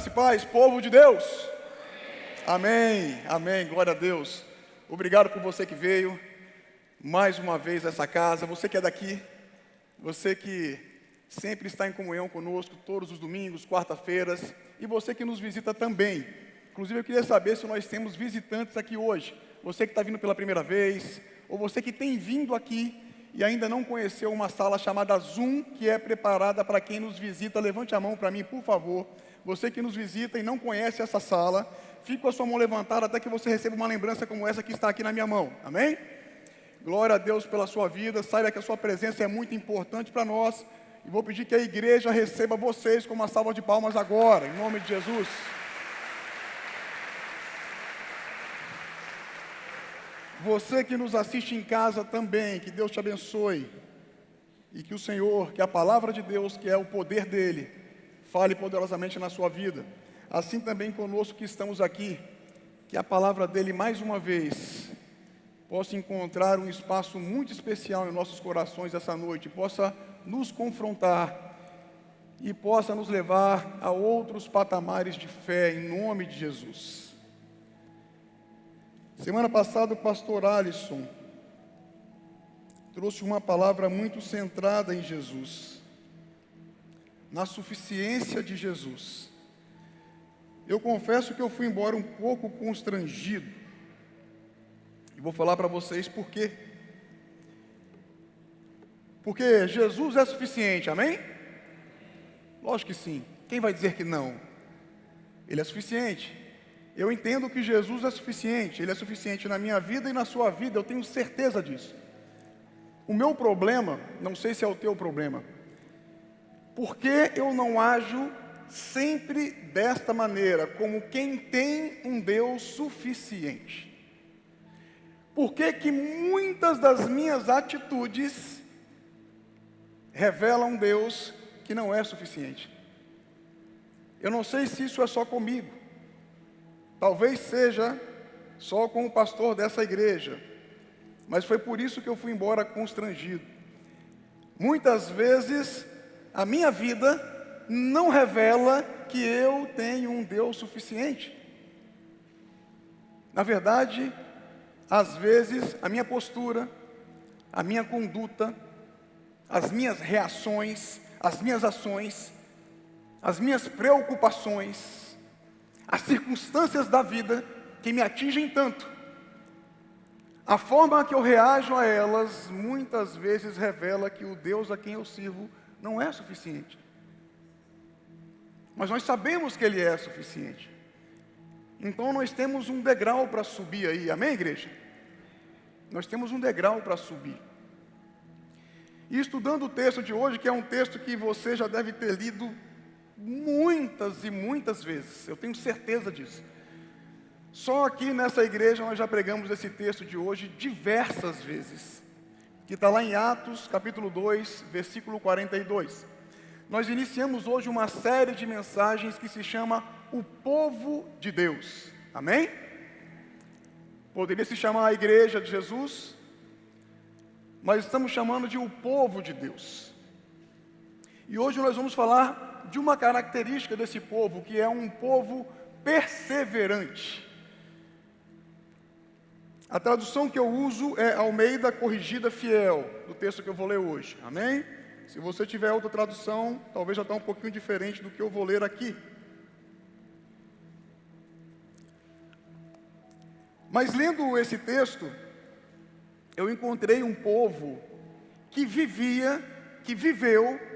Graça e paz, povo de Deus. Amém, amém, glória a Deus. Obrigado por você que veio mais uma vez a essa casa, você que é daqui, você que sempre está em comunhão conosco todos os domingos, quarta-feiras, e você que nos visita também. Inclusive eu queria saber se nós temos visitantes aqui hoje, você que está vindo pela primeira vez, ou você que tem vindo aqui e ainda não conheceu uma sala chamada Zoom, que é preparada para quem nos visita. Levante a mão para mim, por favor. Você que nos visita e não conhece essa sala, fique com a sua mão levantada até que você receba uma lembrança como essa que está aqui na minha mão. Amém? Glória a Deus pela sua vida. Saiba que a sua presença é muito importante para nós. E vou pedir que a igreja receba vocês com uma salva de palmas agora, em nome de Jesus. Você que nos assiste em casa também, que Deus te abençoe. E que o Senhor, que a palavra de Deus, que é o poder dEle, fale poderosamente na sua vida. Assim também conosco que estamos aqui, que a palavra dEle mais uma vez possa encontrar um espaço muito especial em nossos corações essa noite, possa nos confrontar e possa nos levar a outros patamares de fé em nome de Jesus. Semana passada o pastor Alisson trouxe uma palavra muito centrada em Jesus, na suficiência de Jesus. Eu confesso que eu fui embora um pouco constrangido, e vou falar para vocês por quê. Porque Jesus é suficiente, amém? Lógico que sim, quem vai dizer que não? Ele é suficiente. Eu entendo que Jesus é suficiente, Ele é suficiente na minha vida e na sua vida, eu tenho certeza disso. O meu problema, não sei se é o teu problema, porque eu não ajo sempre desta maneira, como quem tem um Deus suficiente? Por que que muitas das minhas atitudes revelam um Deus que não é suficiente? Eu não sei se isso é só comigo. Talvez seja só com o pastor dessa igreja, mas foi por isso que eu fui embora constrangido. Muitas vezes a minha vida não revela que eu tenho um Deus suficiente. Na verdade, às vezes a minha postura, a minha conduta, as minhas reações, as minhas ações, as minhas preocupações, as circunstâncias da vida que me atingem tanto, a forma que eu reajo a elas, muitas vezes revela que o Deus a quem eu sirvo não é suficiente. Mas nós sabemos que Ele é suficiente. Então nós temos um degrau para subir aí, amém, igreja? Nós temos um degrau para subir. E estudando o texto de hoje, que é um texto que você já deve ter lido muitas e muitas vezes, eu tenho certeza disso. Só aqui nessa igreja nós já pregamos esse texto de hoje diversas vezes, que está lá em Atos capítulo 2, versículo 42. Nós iniciamos hoje uma série de mensagens que se chama O Povo de Deus, amém? Poderia se chamar a Igreja de Jesus, mas estamos chamando de o Povo de Deus. E hoje nós vamos falar de uma característica desse povo, que é um povo perseverante. A tradução que eu uso é Almeida Corrigida Fiel, do texto que eu vou ler hoje, amém? Se você tiver outra tradução, talvez já está um pouquinho diferente do que eu vou ler aqui. Mas lendo esse texto, eu encontrei um povo que viveu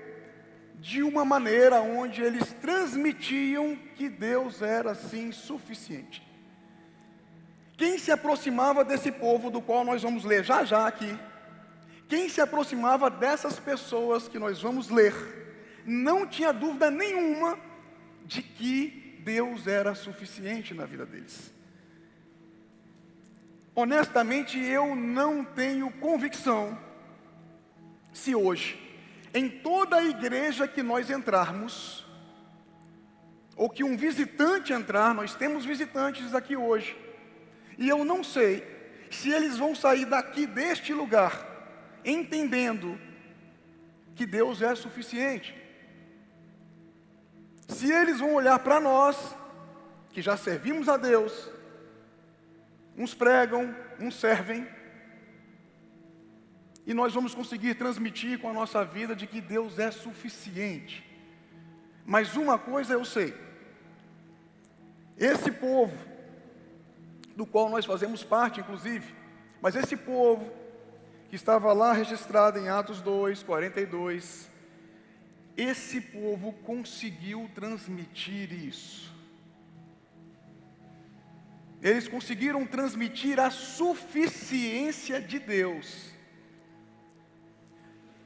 de uma maneira onde eles transmitiam que Deus era sim suficiente. Quem se aproximava desse povo, do qual nós vamos ler já já aqui, quem se aproximava dessas pessoas que nós vamos ler, não tinha dúvida nenhuma de que Deus era suficiente na vida deles. Honestamente, eu não tenho convicção se hoje, em toda a igreja que nós entrarmos, ou que um visitante entrar, nós temos visitantes aqui hoje, e eu não sei se eles vão sair daqui deste lugar, entendendo que Deus é suficiente. Se eles vão olhar para nós, que já servimos a Deus, uns pregam, uns servem, e nós vamos conseguir transmitir com a nossa vida de que Deus é suficiente. Mas uma coisa eu sei: esse povo, do qual nós fazemos parte, inclusive, mas esse povo que estava lá registrado em Atos 2, 42, esse povo conseguiu transmitir isso. Eles conseguiram transmitir a suficiência de Deus.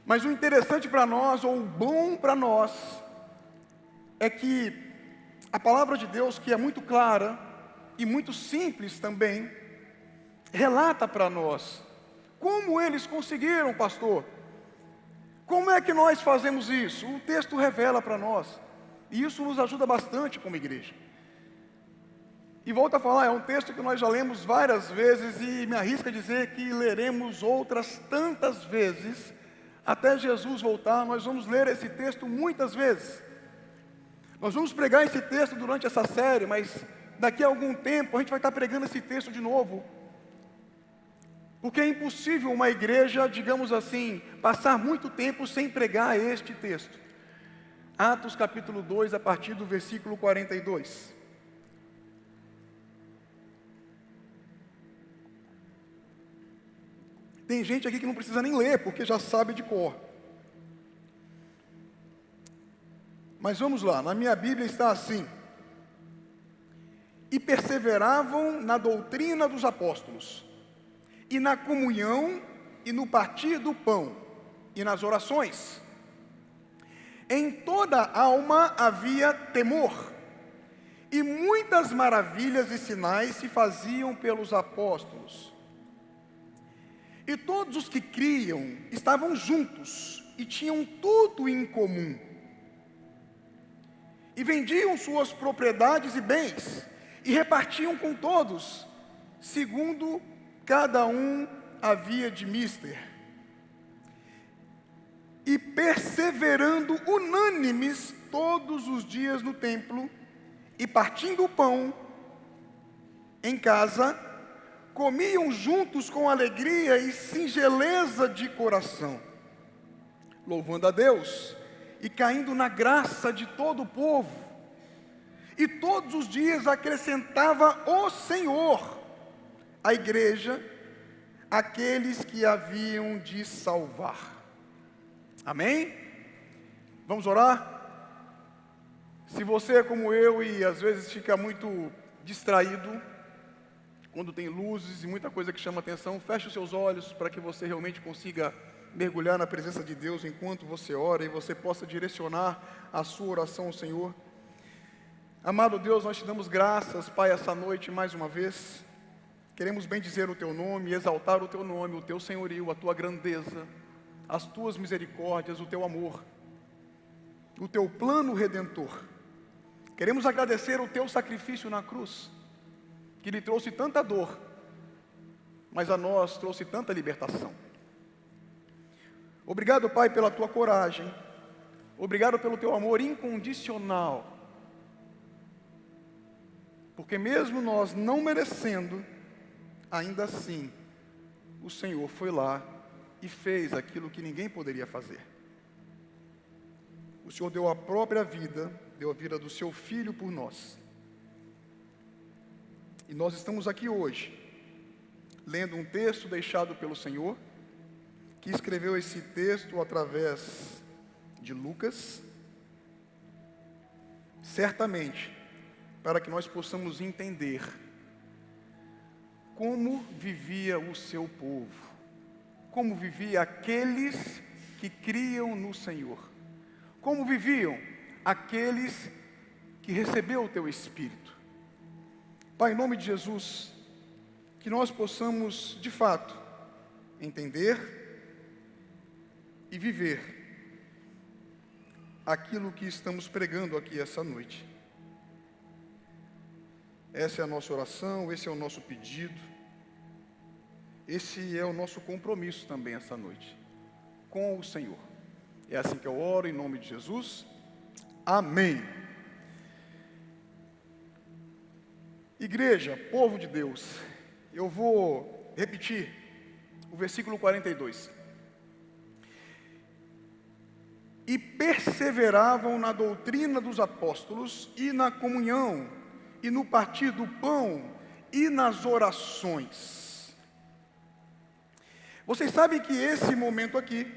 Mas o interessante para nós, ou o bom para nós, é que a palavra de Deus, que é muito clara e muito simples também, relata para nós como eles conseguiram, pastor. Como é que nós fazemos isso? O texto revela para nós, e isso nos ajuda bastante como igreja. E volto a falar, é um texto que nós já lemos várias vezes, e me arrisco a dizer que leremos outras tantas vezes, até Jesus voltar. Nós vamos ler esse texto muitas vezes. Nós vamos pregar esse texto durante essa série, mas daqui a algum tempo a gente vai estar pregando esse texto de novo. Porque é impossível uma igreja, digamos assim, passar muito tempo sem pregar este texto. Atos capítulo 2, a partir do versículo 42. Tem gente aqui que não precisa nem ler, porque já sabe de cor. Mas vamos lá, na minha Bíblia está assim: e perseveravam na doutrina dos apóstolos, e na comunhão, e no partir do pão, e nas orações. Em toda a alma havia temor, e muitas maravilhas e sinais se faziam pelos apóstolos. E todos os que criam estavam juntos, e tinham tudo em comum. E vendiam suas propriedades e bens, e repartiam com todos, segundo cada um havia de mister. E perseverando unânimes todos os dias no templo, e partindo o pão em casa, comiam juntos com alegria e singeleza de coração, louvando a Deus e caindo na graça de todo o povo. E todos os dias acrescentava o Senhor à igreja aqueles que haviam de salvar. Amém? Vamos orar? Se você é como eu e às vezes fica muito distraído quando tem luzes e muita coisa que chama atenção, feche os seus olhos para que você realmente consiga mergulhar na presença de Deus enquanto você ora, e você possa direcionar a sua oração ao Senhor. Amado Deus, nós te damos graças, Pai, essa noite mais uma vez. Queremos bendizer o Teu nome, exaltar o Teu nome, o Teu senhorio, a Tua grandeza, as Tuas misericórdias, o Teu amor, o Teu plano redentor. Queremos agradecer o Teu sacrifício na cruz, que lhe trouxe tanta dor, mas a nós trouxe tanta libertação. Obrigado, Pai, pela Tua coragem. Obrigado pelo Teu amor incondicional. Porque mesmo nós não merecendo, ainda assim, o Senhor foi lá e fez aquilo que ninguém poderia fazer. O Senhor deu a própria vida, deu a vida do Seu Filho por nós. E nós estamos aqui hoje, lendo um texto deixado pelo Senhor, que escreveu esse texto através de Lucas, certamente para que nós possamos entender como vivia o seu povo, como vivia aqueles que criam no Senhor, como viviam aqueles que receberam o Teu Espírito. Pai, em nome de Jesus, que nós possamos, de fato, entender e viver aquilo que estamos pregando aqui essa noite. Essa é a nossa oração, esse é o nosso pedido, esse é o nosso compromisso também essa noite, com o Senhor. É assim que eu oro, em nome de Jesus. Amém. Igreja, povo de Deus, eu vou repetir o versículo 42. E perseveravam na doutrina dos apóstolos, e na comunhão, e no partir do pão, e nas orações. Vocês sabem que esse momento aqui,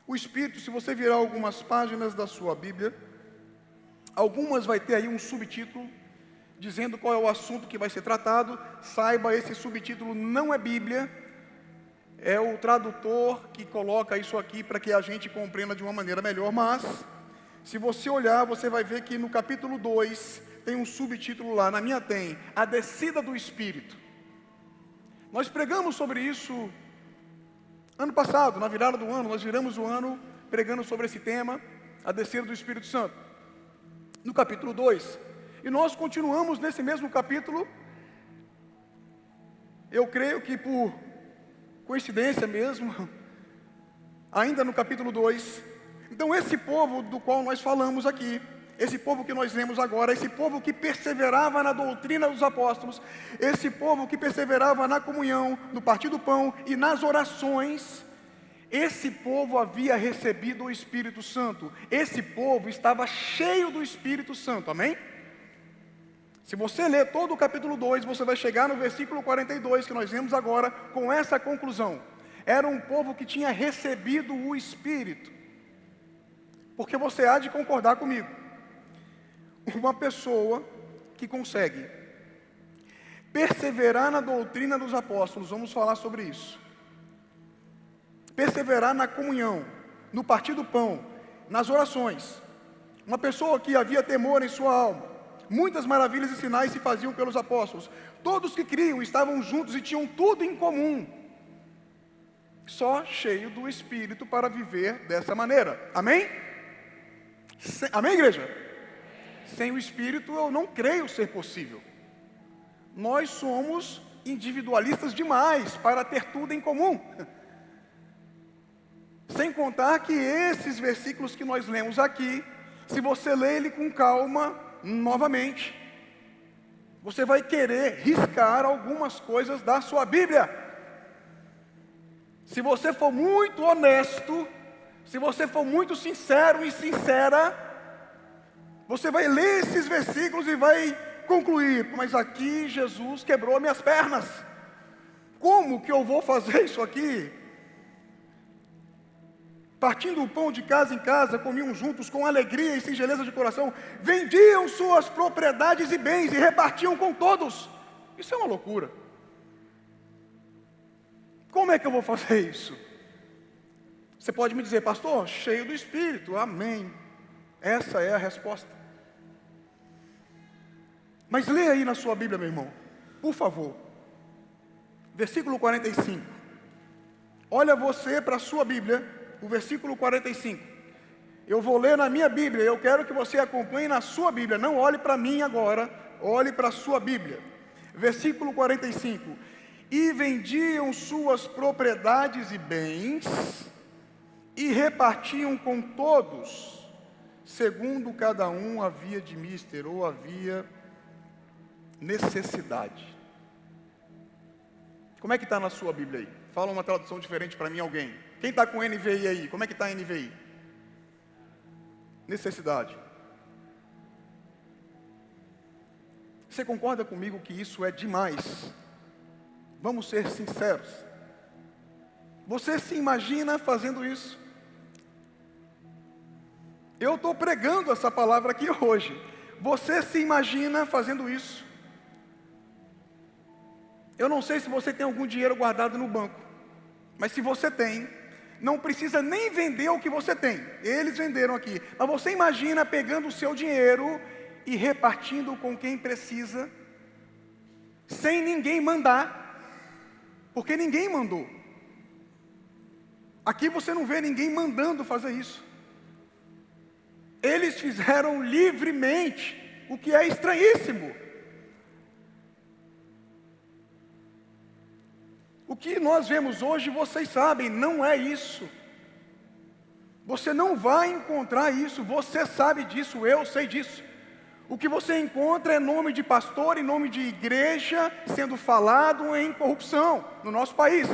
o Espírito, se você virar algumas páginas da sua Bíblia, algumas vai ter aí um subtítulo, dizendo qual é o assunto que vai ser tratado. Saiba, esse subtítulo não é Bíblia, é o tradutor que coloca isso aqui para que a gente compreenda de uma maneira melhor. Mas, se você olhar, você vai ver que no capítulo 2, tem um subtítulo lá, na minha tem, a descida do Espírito. Nós pregamos sobre isso ano passado, na virada do ano, nós viramos o ano pregando sobre esse tema, a descida do Espírito Santo. No capítulo 2, e nós continuamos nesse mesmo capítulo, eu creio que por coincidência mesmo, ainda no capítulo 2, então esse povo do qual nós falamos aqui, esse povo que nós lemos agora, esse povo que perseverava na doutrina dos apóstolos, esse povo que perseverava na comunhão, no partir do pão e nas orações, esse povo havia recebido o Espírito Santo, esse povo estava cheio do Espírito Santo, amém? Se você ler todo o capítulo 2, você vai chegar no versículo 42, que nós vemos agora, com essa conclusão. Era um povo que tinha recebido o Espírito. Porque você há de concordar comigo. Uma pessoa que consegue perseverar na doutrina dos apóstolos, vamos falar sobre isso. Perseverar na comunhão, no partir do pão, nas orações. Uma pessoa que havia temor em sua alma. Muitas maravilhas e sinais se faziam pelos apóstolos. Todos que criam estavam juntos e tinham tudo em comum. Só cheio do Espírito para viver dessa maneira. Amém? Amém, igreja? Sem o Espírito eu não creio ser possível. Nós somos individualistas demais para ter tudo em comum. Sem contar que esses versículos que nós lemos aqui, se você ler ele com calma, novamente, você vai querer riscar algumas coisas da sua Bíblia. Se você for muito honesto, se você for muito sincero e sincera, você vai ler esses versículos e vai concluir: mas aqui Jesus quebrou minhas pernas. Como que eu vou fazer isso aqui? Partindo o pão de casa em casa, comiam juntos com alegria e singeleza de coração, vendiam suas propriedades e bens e repartiam com todos. Isso é uma loucura. Como é que eu vou fazer isso? Você pode me dizer: pastor, cheio do Espírito. Amém. Essa é a resposta. Mas leia aí na sua Bíblia, meu irmão, por favor, versículo 45. Olha você para a sua Bíblia, o versículo 45. Eu vou ler na minha Bíblia, eu quero que você acompanhe na sua Bíblia. Não olhe para mim agora, olhe para a sua Bíblia. Versículo 45. E vendiam suas propriedades e bens, e repartiam com todos, segundo cada um havia de mister, ou havia necessidade. Como é que está na sua Bíblia aí? Fala uma tradução diferente para mim, alguém. Quem está com NVI aí? Como é que está a NVI? Necessidade. Você concorda comigo que isso é demais? Vamos ser sinceros. Você se imagina fazendo isso? Eu estou pregando essa palavra aqui hoje. Você se imagina fazendo isso? Eu não sei se você tem algum dinheiro guardado no banco, mas se você tem, não precisa nem vender o que você tem. Eles venderam aqui. Mas você imagina pegando o seu dinheiro e repartindo com quem precisa, sem ninguém mandar, porque ninguém mandou. Aqui você não vê ninguém mandando fazer isso. Eles fizeram livremente, o que é estranhíssimo. O que nós vemos hoje, vocês sabem, não é isso. Você não vai encontrar isso, você sabe disso, eu sei disso. O que você encontra é nome de pastor e nome de igreja sendo falado em corrupção no nosso país.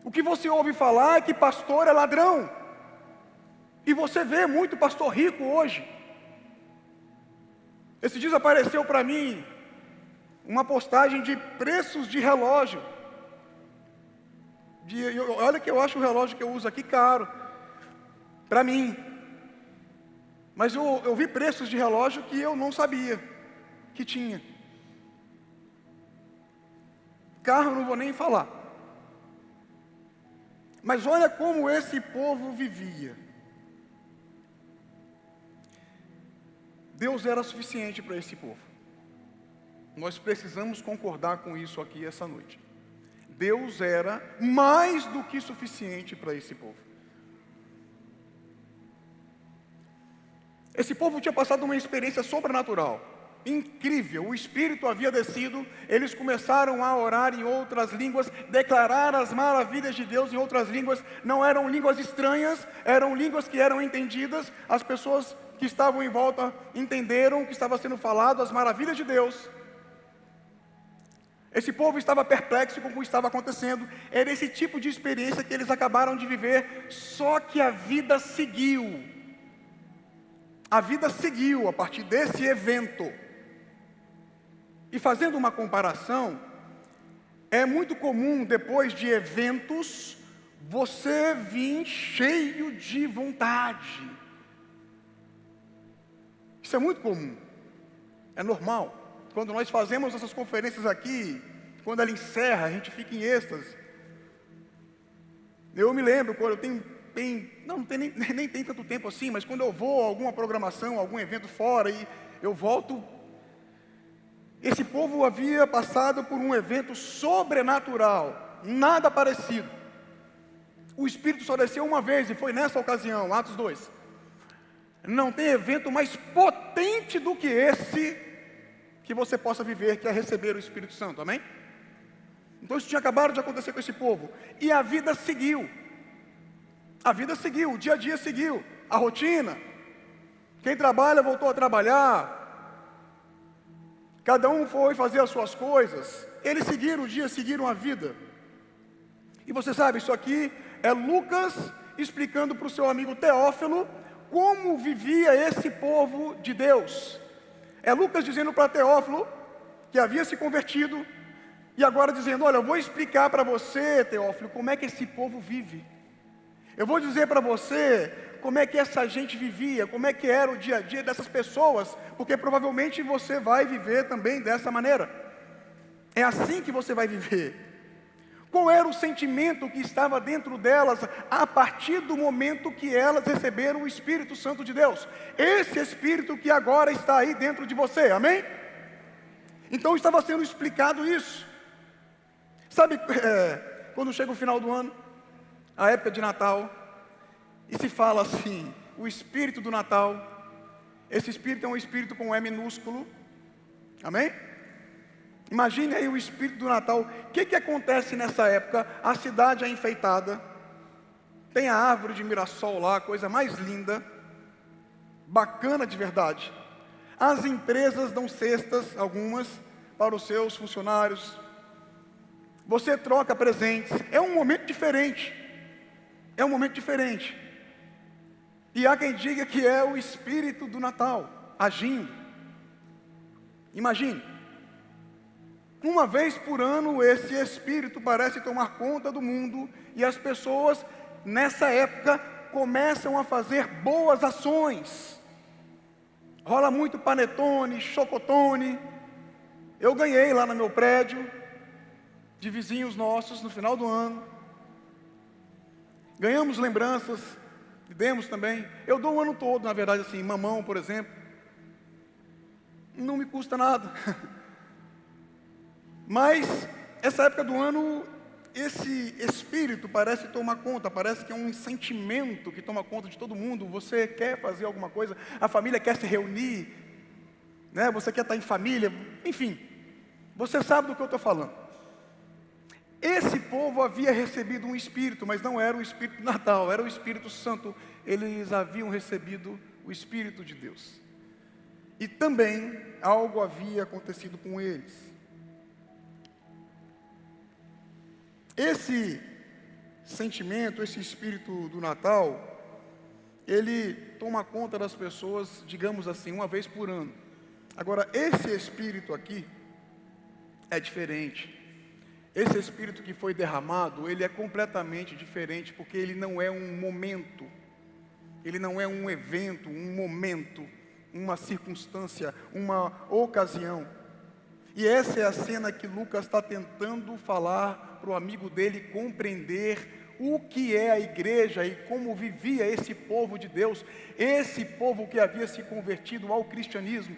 O que você ouve falar é que pastor é ladrão. E você vê muito pastor rico hoje. Esses dias apareceu para mim uma postagem de preços de relógio. Olha que eu acho o relógio que eu uso aqui caro, para mim. Mas eu vi preços de relógio que eu não sabia que tinha. Carro eu não vou nem falar. Mas olha como esse povo vivia. Deus era suficiente para esse povo. Nós precisamos concordar com isso aqui essa noite. Deus era mais do que suficiente para esse povo. Esse povo tinha passado uma experiência sobrenatural, incrível. O Espírito havia descido, eles começaram a orar em outras línguas, declarar as maravilhas de Deus em outras línguas. Não eram línguas estranhas, eram línguas que eram entendidas. As pessoas que estavam em volta entenderam o que estava sendo falado, as maravilhas de Deus. Esse povo estava perplexo com o que estava acontecendo. Era esse tipo de experiência que eles acabaram de viver, só que a vida seguiu. A vida seguiu a partir desse evento. E fazendo uma comparação, é muito comum depois de eventos, você vir cheio de vontade. Isso é muito comum, é normal. Quando nós fazemos essas conferências aqui, quando ela encerra, a gente fica em êxtase. Eu me lembro, quando eu nem tem tanto tempo assim, mas quando eu vou a alguma programação, algum evento fora e eu volto, esse povo havia passado por um evento sobrenatural, nada parecido. O Espírito só desceu uma vez e foi nessa ocasião, Atos 2. Não tem evento mais potente do que esse que você possa viver, que é receber o Espírito Santo, amém? Então isso tinha acabado de acontecer com esse povo, e a vida seguiu. A vida seguiu, o dia a dia seguiu, a rotina. Quem trabalha voltou a trabalhar. Cada um foi fazer as suas coisas. Eles seguiram o dia, seguiram a vida. E você sabe, isso aqui é Lucas explicando para o seu amigo Teófilo como vivia esse povo de Deus. É Lucas dizendo para Teófilo, que havia se convertido, e agora dizendo: olha, eu vou explicar para você, Teófilo, como é que esse povo vive. Eu vou dizer para você como é que essa gente vivia, como é que era o dia a dia dessas pessoas, porque provavelmente você vai viver também dessa maneira. É assim que você vai viver. Qual era o sentimento que estava dentro delas a partir do momento que elas receberam o Espírito Santo de Deus? Esse Espírito que agora está aí dentro de você, amém? Então estava sendo explicado isso. Sabe, quando chega o final do ano, a época de Natal, e se fala assim, o Espírito do Natal, esse Espírito é um Espírito com E minúsculo, amém? Imagine aí o Espírito do Natal. O que acontece nessa época? A cidade é enfeitada, tem a árvore de mirassol lá, coisa mais linda, bacana de verdade. As empresas dão cestas, algumas, para os seus funcionários. Você troca presentes, é um momento diferente. É um momento diferente. E há quem diga que é o Espírito do Natal agindo. Imagine, uma vez por ano esse Espírito parece tomar conta do mundo, e as pessoas nessa época começam a fazer boas ações. Rola muito panetone, chocotone. Eu ganhei lá no meu prédio, de vizinhos nossos, no final do ano. Ganhamos lembranças, e demos também. Eu dou o ano todo, na verdade, assim, mamão, por exemplo. Não me custa nada. Mas, essa época do ano, esse Espírito parece tomar conta, parece que é um sentimento que toma conta de todo mundo. Você quer fazer alguma coisa, a família quer se reunir, né? Você quer estar em família, enfim. Você sabe do que eu estou falando. Esse povo havia recebido um Espírito, mas não era o Espírito do Natal, era o Espírito Santo. Eles haviam recebido o Espírito de Deus. E também algo havia acontecido com eles. Esse sentimento, esse espírito do Natal, ele toma conta das pessoas, digamos assim, uma vez por ano. Agora, esse espírito aqui é diferente. Esse espírito que foi derramado, ele é completamente diferente, porque ele não é um momento, ele não é um evento, um momento, uma circunstância, uma ocasião. E essa é a cena que Lucas está tentando falar para o amigo dele compreender o que é a igreja e como vivia esse povo de Deus, esse povo que havia se convertido ao cristianismo.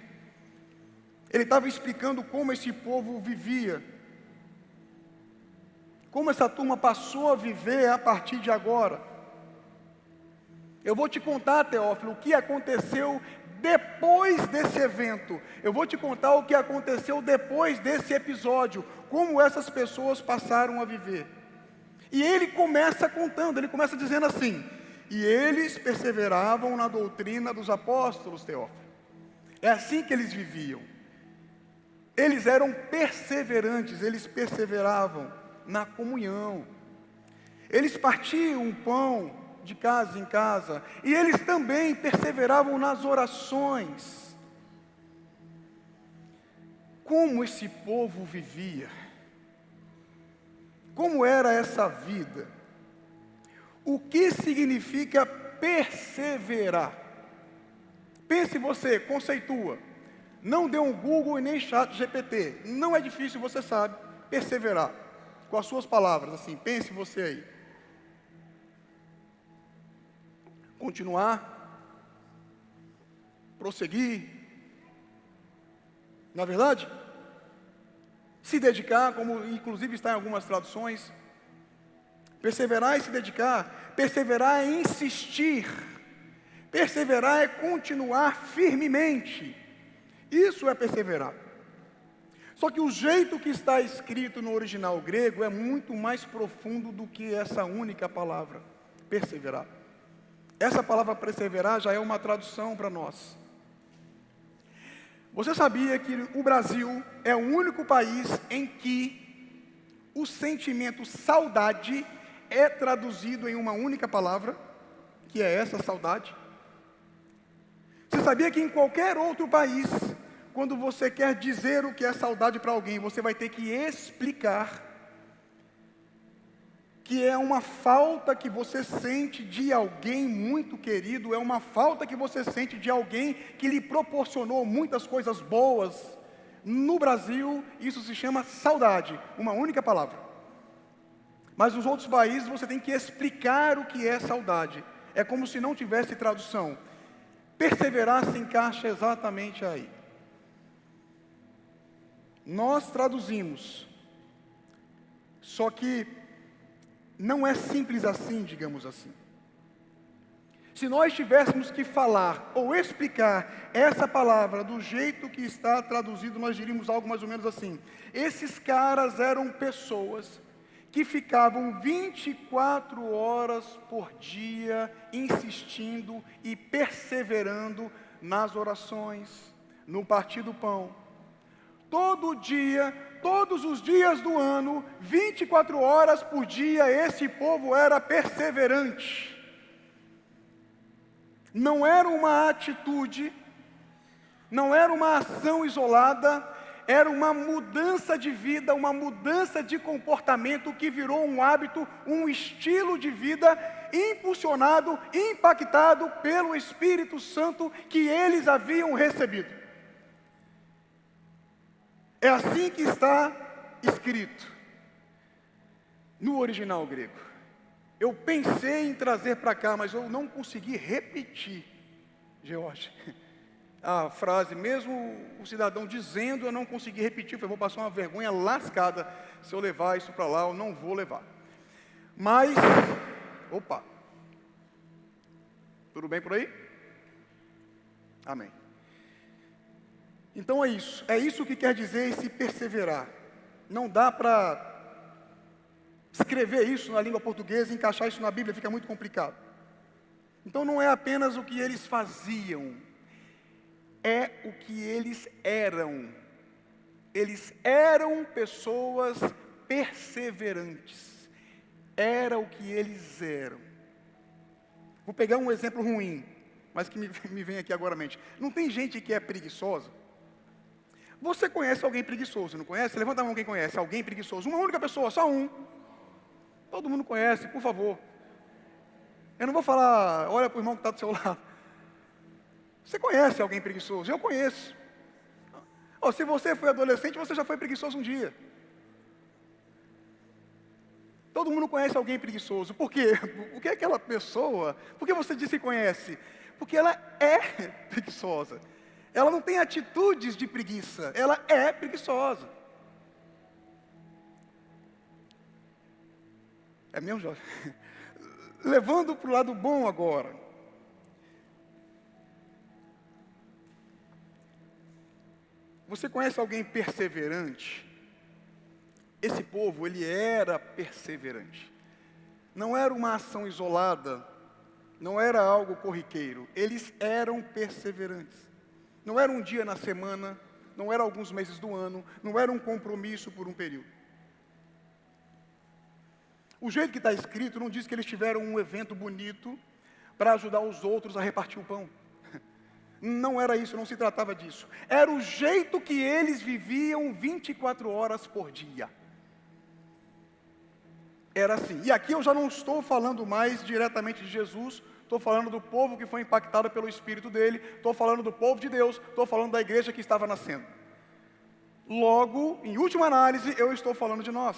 Ele estava explicando como esse povo vivia, como essa turma passou a viver a partir de agora. Eu vou te contar, Teófilo, o que aconteceu depois desse evento. Eu vou te contar o que aconteceu depois desse episódio, como essas pessoas passaram a viver. E ele começa contando, ele começa dizendo assim: e eles perseveravam na doutrina dos apóstolos, Teófilo. É assim que eles viviam. Eles eram perseverantes, eles perseveravam na comunhão. Eles partiam o pão de casa em casa, e eles também perseveravam nas orações. Como esse povo vivia? Como era essa vida? O que significa perseverar? Pense você, conceitua. Não dê um Google e nem chat GPT. Não é difícil, você sabe, perseverar. Com as suas palavras, assim, pense você aí. Continuar, prosseguir, na verdade, se dedicar, como inclusive está em algumas traduções. Perseverar é se dedicar, perseverar é insistir, perseverar é continuar firmemente. Isso é perseverar. Só que o jeito que está escrito no original grego é muito mais profundo do que essa única palavra, perseverar. Essa palavra perseverar já é uma tradução para nós. Você sabia que o Brasil é o único país em que o sentimento saudade é traduzido em uma única palavra, que é essa saudade? Você sabia que em qualquer outro país, quando você quer dizer o que é saudade para alguém, você vai ter que explicar que é uma falta que você sente de alguém muito querido, é uma falta que você sente de alguém que lhe proporcionou muitas coisas boas. No Brasil, isso se chama saudade, uma única palavra. Mas nos outros países você tem que explicar o que é saudade. É como se não tivesse tradução. Perseverar se encaixa exatamente aí. Nós traduzimos, só que não é simples assim, digamos assim. Se nós tivéssemos que falar ou explicar essa palavra do jeito que está traduzido, nós diríamos algo mais ou menos assim: esses caras eram pessoas que ficavam 24 horas por dia insistindo e perseverando nas orações, no partir do pão. Todo dia, todos os dias do ano, 24 horas por dia, esse povo era perseverante. Não era uma atitude, não era uma ação isolada, era uma mudança de vida, uma mudança de comportamento que virou um hábito, um estilo de vida impulsionado, impactado pelo Espírito Santo que eles haviam recebido. É assim que está escrito no original grego. Eu pensei em trazer para cá, mas eu não consegui repetir, George, a frase, mesmo o cidadão dizendo, eu não consegui repetir. Eu falei, vou passar uma vergonha lascada se eu levar isso para lá, eu não vou levar. Mas, opa, tudo bem por aí? Amém. Então é isso que quer dizer esse perseverar. Não dá para escrever isso na língua portuguesa e encaixar isso na Bíblia, fica muito complicado. Então não é apenas o que eles faziam, é o que eles eram. Eles eram pessoas perseverantes. Era o que eles eram. Vou pegar um exemplo ruim, mas que me vem aqui agora à mente. Não tem gente que é preguiçosa? Você conhece alguém preguiçoso, não conhece? Levanta a mão quem conhece alguém preguiçoso. Uma única pessoa, só um. Todo mundo conhece, por favor. Eu não vou falar, olha para o irmão que está do seu lado. Você conhece alguém preguiçoso? Eu conheço. Oh, se você foi adolescente, você já foi preguiçoso um dia. Todo mundo conhece alguém preguiçoso. Por quê? Porque aquela pessoa, por que você disse que conhece? Porque ela é preguiçosa. Ela não tem atitudes de preguiça, ela é preguiçosa. É mesmo, Jorge? Levando para o lado bom agora. Você conhece alguém perseverante? Esse povo, ele era perseverante. Não era uma ação isolada, não era algo corriqueiro. Eles eram perseverantes. Não era um dia na semana, não era alguns meses do ano, não era um compromisso por um período. O jeito que está escrito não diz que eles tiveram um evento bonito para ajudar os outros a repartir o pão. Não era isso, não se tratava disso. Era o jeito que eles viviam 24 horas por dia. Era assim. E aqui eu já não estou falando mais diretamente de Jesus, estou falando do povo que foi impactado pelo Espírito dele, estou falando do povo de Deus, estou falando da igreja que estava nascendo. Logo, em última análise, eu estou falando de nós.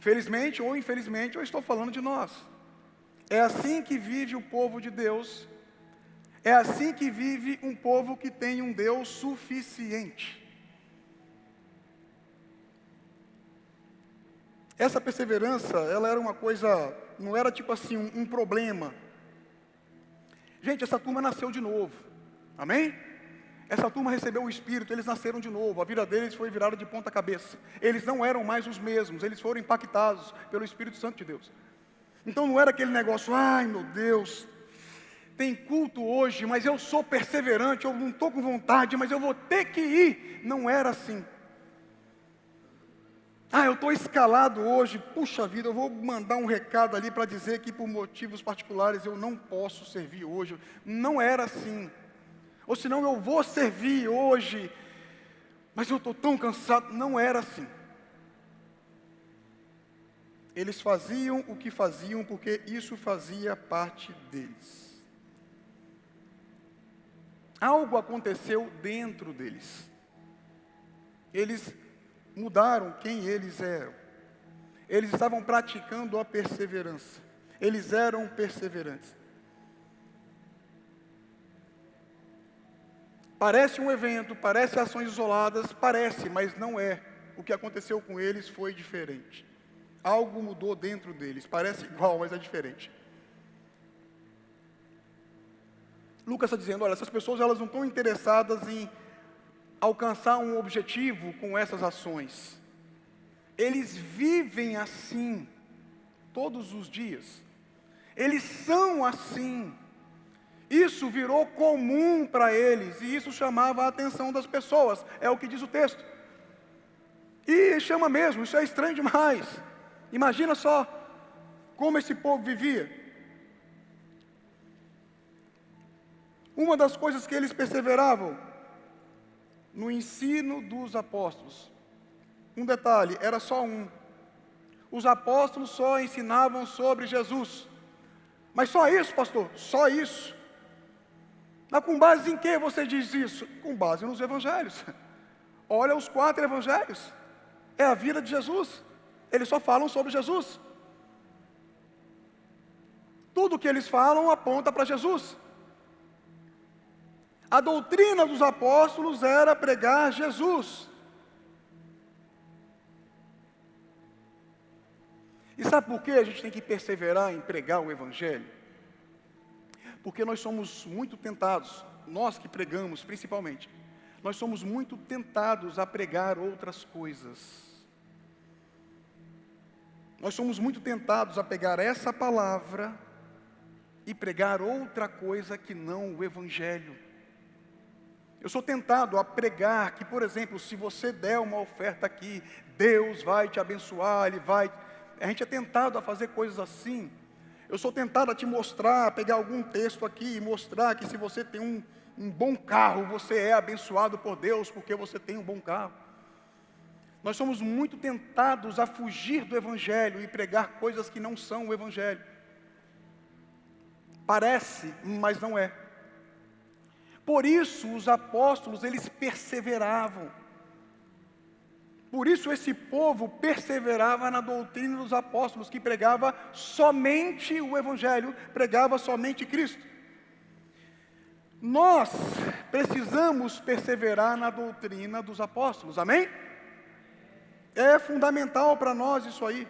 Felizmente ou infelizmente, eu estou falando de nós. É assim que vive o povo de Deus. É assim que vive um povo que tem um Deus suficiente. Essa perseverança, ela era uma coisa, não era tipo assim, um problema. Gente, essa turma nasceu de novo. Amém? Essa turma recebeu o Espírito, eles nasceram de novo. A vida deles foi virada de ponta cabeça. Eles não eram mais os mesmos, eles foram impactados pelo Espírito Santo de Deus. Então não era aquele negócio, ai meu Deus, tem culto hoje, mas eu sou perseverante, eu não estou com vontade, mas eu vou ter que ir. Não era assim. Ah, eu estou escalado hoje, puxa vida, eu vou mandar um recado ali para dizer que por motivos particulares eu não posso servir hoje. Não era assim. Ou senão eu vou servir hoje, mas eu estou tão cansado. Não era assim. Eles faziam o que faziam porque isso fazia parte deles. Algo aconteceu dentro deles. Eles mudaram quem eles eram. Eles estavam praticando a perseverança. Eles eram perseverantes. Parece um evento, parece ações isoladas, parece, mas não é. O que aconteceu com eles foi diferente. Algo mudou dentro deles. Parece igual, mas é diferente. Lucas está dizendo, olha, essas pessoas elas não estão interessadas em alcançar um objetivo com essas ações. Eles vivem assim todos os dias. Eles são assim. Isso virou comum para eles e isso chamava a atenção das pessoas. É o que diz o texto. E chama mesmo, isso é estranho demais. Imagina só como esse povo vivia. Uma das coisas que eles perseveravam no ensino dos apóstolos. Um detalhe, era só um. Os apóstolos só ensinavam sobre Jesus. Mas só isso, pastor? Só isso. Mas com base em que você diz isso? Com base nos evangelhos. Olha os 4 evangelhos. É a vida de Jesus. Eles só falam sobre Jesus. Tudo que eles falam aponta para Jesus. A doutrina dos apóstolos era pregar Jesus. E sabe por que a gente tem que perseverar em pregar o Evangelho? Porque nós somos muito tentados, nós que pregamos principalmente, nós somos muito tentados a pregar outras coisas. Nós somos muito tentados a pegar essa palavra e pregar outra coisa que não o Evangelho. Eu sou tentado a pregar que, por exemplo, se você der uma oferta aqui, Deus vai te abençoar, A gente é tentado a fazer coisas assim. Eu sou tentado a te mostrar, pegar algum texto aqui e mostrar que se você tem um bom carro, você é abençoado por Deus porque você tem um bom carro. Nós somos muito tentados a fugir do Evangelho e pregar coisas que não são o Evangelho. Parece, mas não é. Por isso os apóstolos, eles perseveravam. Por isso esse povo perseverava na doutrina dos apóstolos, que pregava somente o Evangelho, pregava somente Cristo. Nós precisamos perseverar na doutrina dos apóstolos, amém? É fundamental para nós isso aí.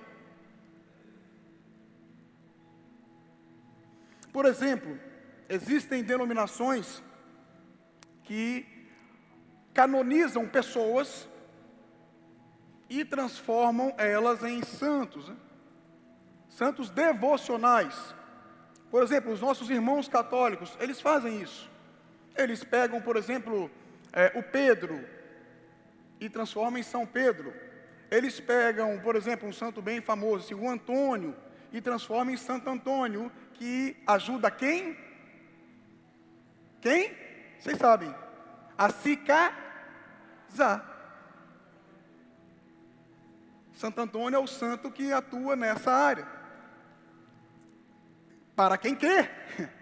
Por exemplo, existem denominações que canonizam pessoas e transformam elas em santos, né? Santos devocionais. Por exemplo, os nossos irmãos católicos, eles fazem isso. Eles pegam, por exemplo, o Pedro e transformam em São Pedro. Eles pegam, por exemplo, um santo bem famoso, assim, o Antônio, e transformam em Santo Antônio, que ajuda quem? Quem? Vocês sabem. A se casar. Santo Antônio é o santo que atua nessa área. Para quem quer.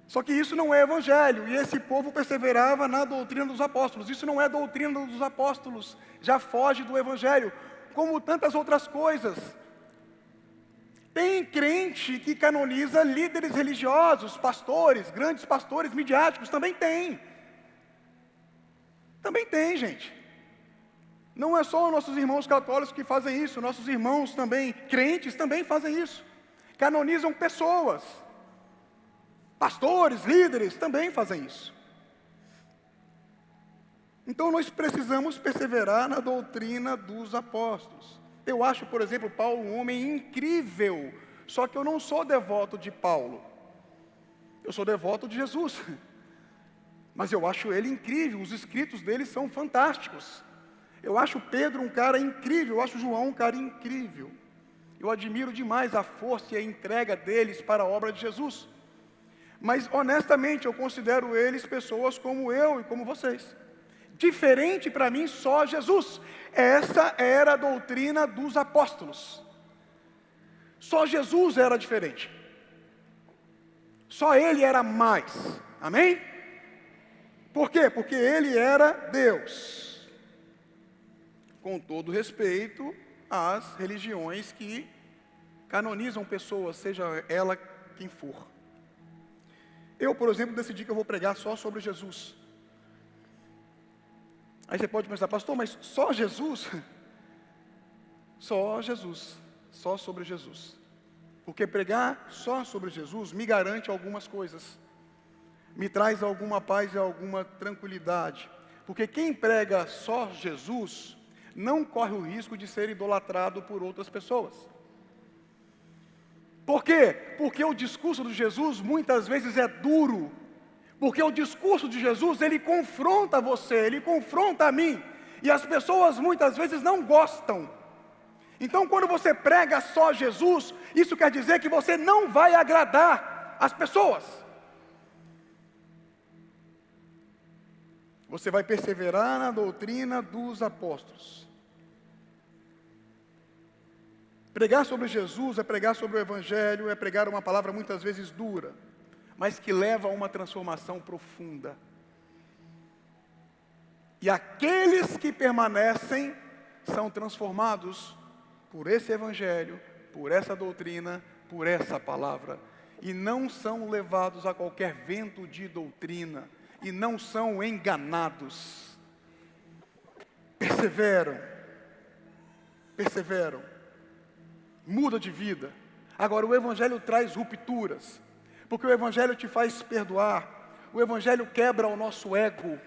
Só que isso não é Evangelho. E esse povo perseverava na doutrina dos apóstolos. Isso não é doutrina dos apóstolos. Já foge do Evangelho. Como tantas outras coisas. Tem crente que canoniza líderes religiosos, pastores, grandes pastores midiáticos. Também tem. Também tem, gente. Não é só nossos irmãos católicos que fazem isso. Nossos irmãos também, crentes, também fazem isso. Canonizam pessoas. Pastores, líderes, também fazem isso. Então nós precisamos perseverar na doutrina dos apóstolos. Eu acho, por exemplo, Paulo um homem incrível. Só que eu não sou devoto de Paulo. Eu sou devoto de Jesus. Mas eu acho ele incrível. Os escritos dele são fantásticos. Eu acho Pedro um cara incrível. Eu acho João um cara incrível. Eu admiro demais a força e a entrega deles para a obra de Jesus. Mas, honestamente, eu considero eles pessoas como eu e como vocês. Diferente para mim, só Jesus. Essa era a doutrina dos apóstolos. Só Jesus era diferente. Só Ele era mais. Amém? Por quê? Porque Ele era Deus. Com todo respeito às religiões que canonizam pessoas, seja ela quem for. Eu, por exemplo, decidi que eu vou pregar só sobre Jesus. Aí você pode pensar, pastor, mas só Jesus? Só Jesus. Só sobre Jesus. Porque pregar só sobre Jesus me garante algumas coisas. Me traz alguma paz e alguma tranquilidade. Porque quem prega só Jesus não corre o risco de ser idolatrado por outras pessoas. Por quê? Porque o discurso de Jesus muitas vezes é duro. Porque o discurso de Jesus, ele confronta você, ele confronta a mim. E as pessoas muitas vezes não gostam. Então quando você prega só Jesus, isso quer dizer que você não vai agradar as pessoas. Você vai perseverar na doutrina dos apóstolos. Pregar sobre Jesus é pregar sobre o Evangelho, é pregar uma palavra muitas vezes dura, mas que leva a uma transformação profunda. E aqueles que permanecem são transformados por esse Evangelho, por essa doutrina, por essa palavra. E não são levados a qualquer vento de doutrina, e não são enganados. Perseveram. Muda de vida. Agora o Evangelho traz rupturas, porque o Evangelho te faz perdoar, o Evangelho quebra o nosso ego,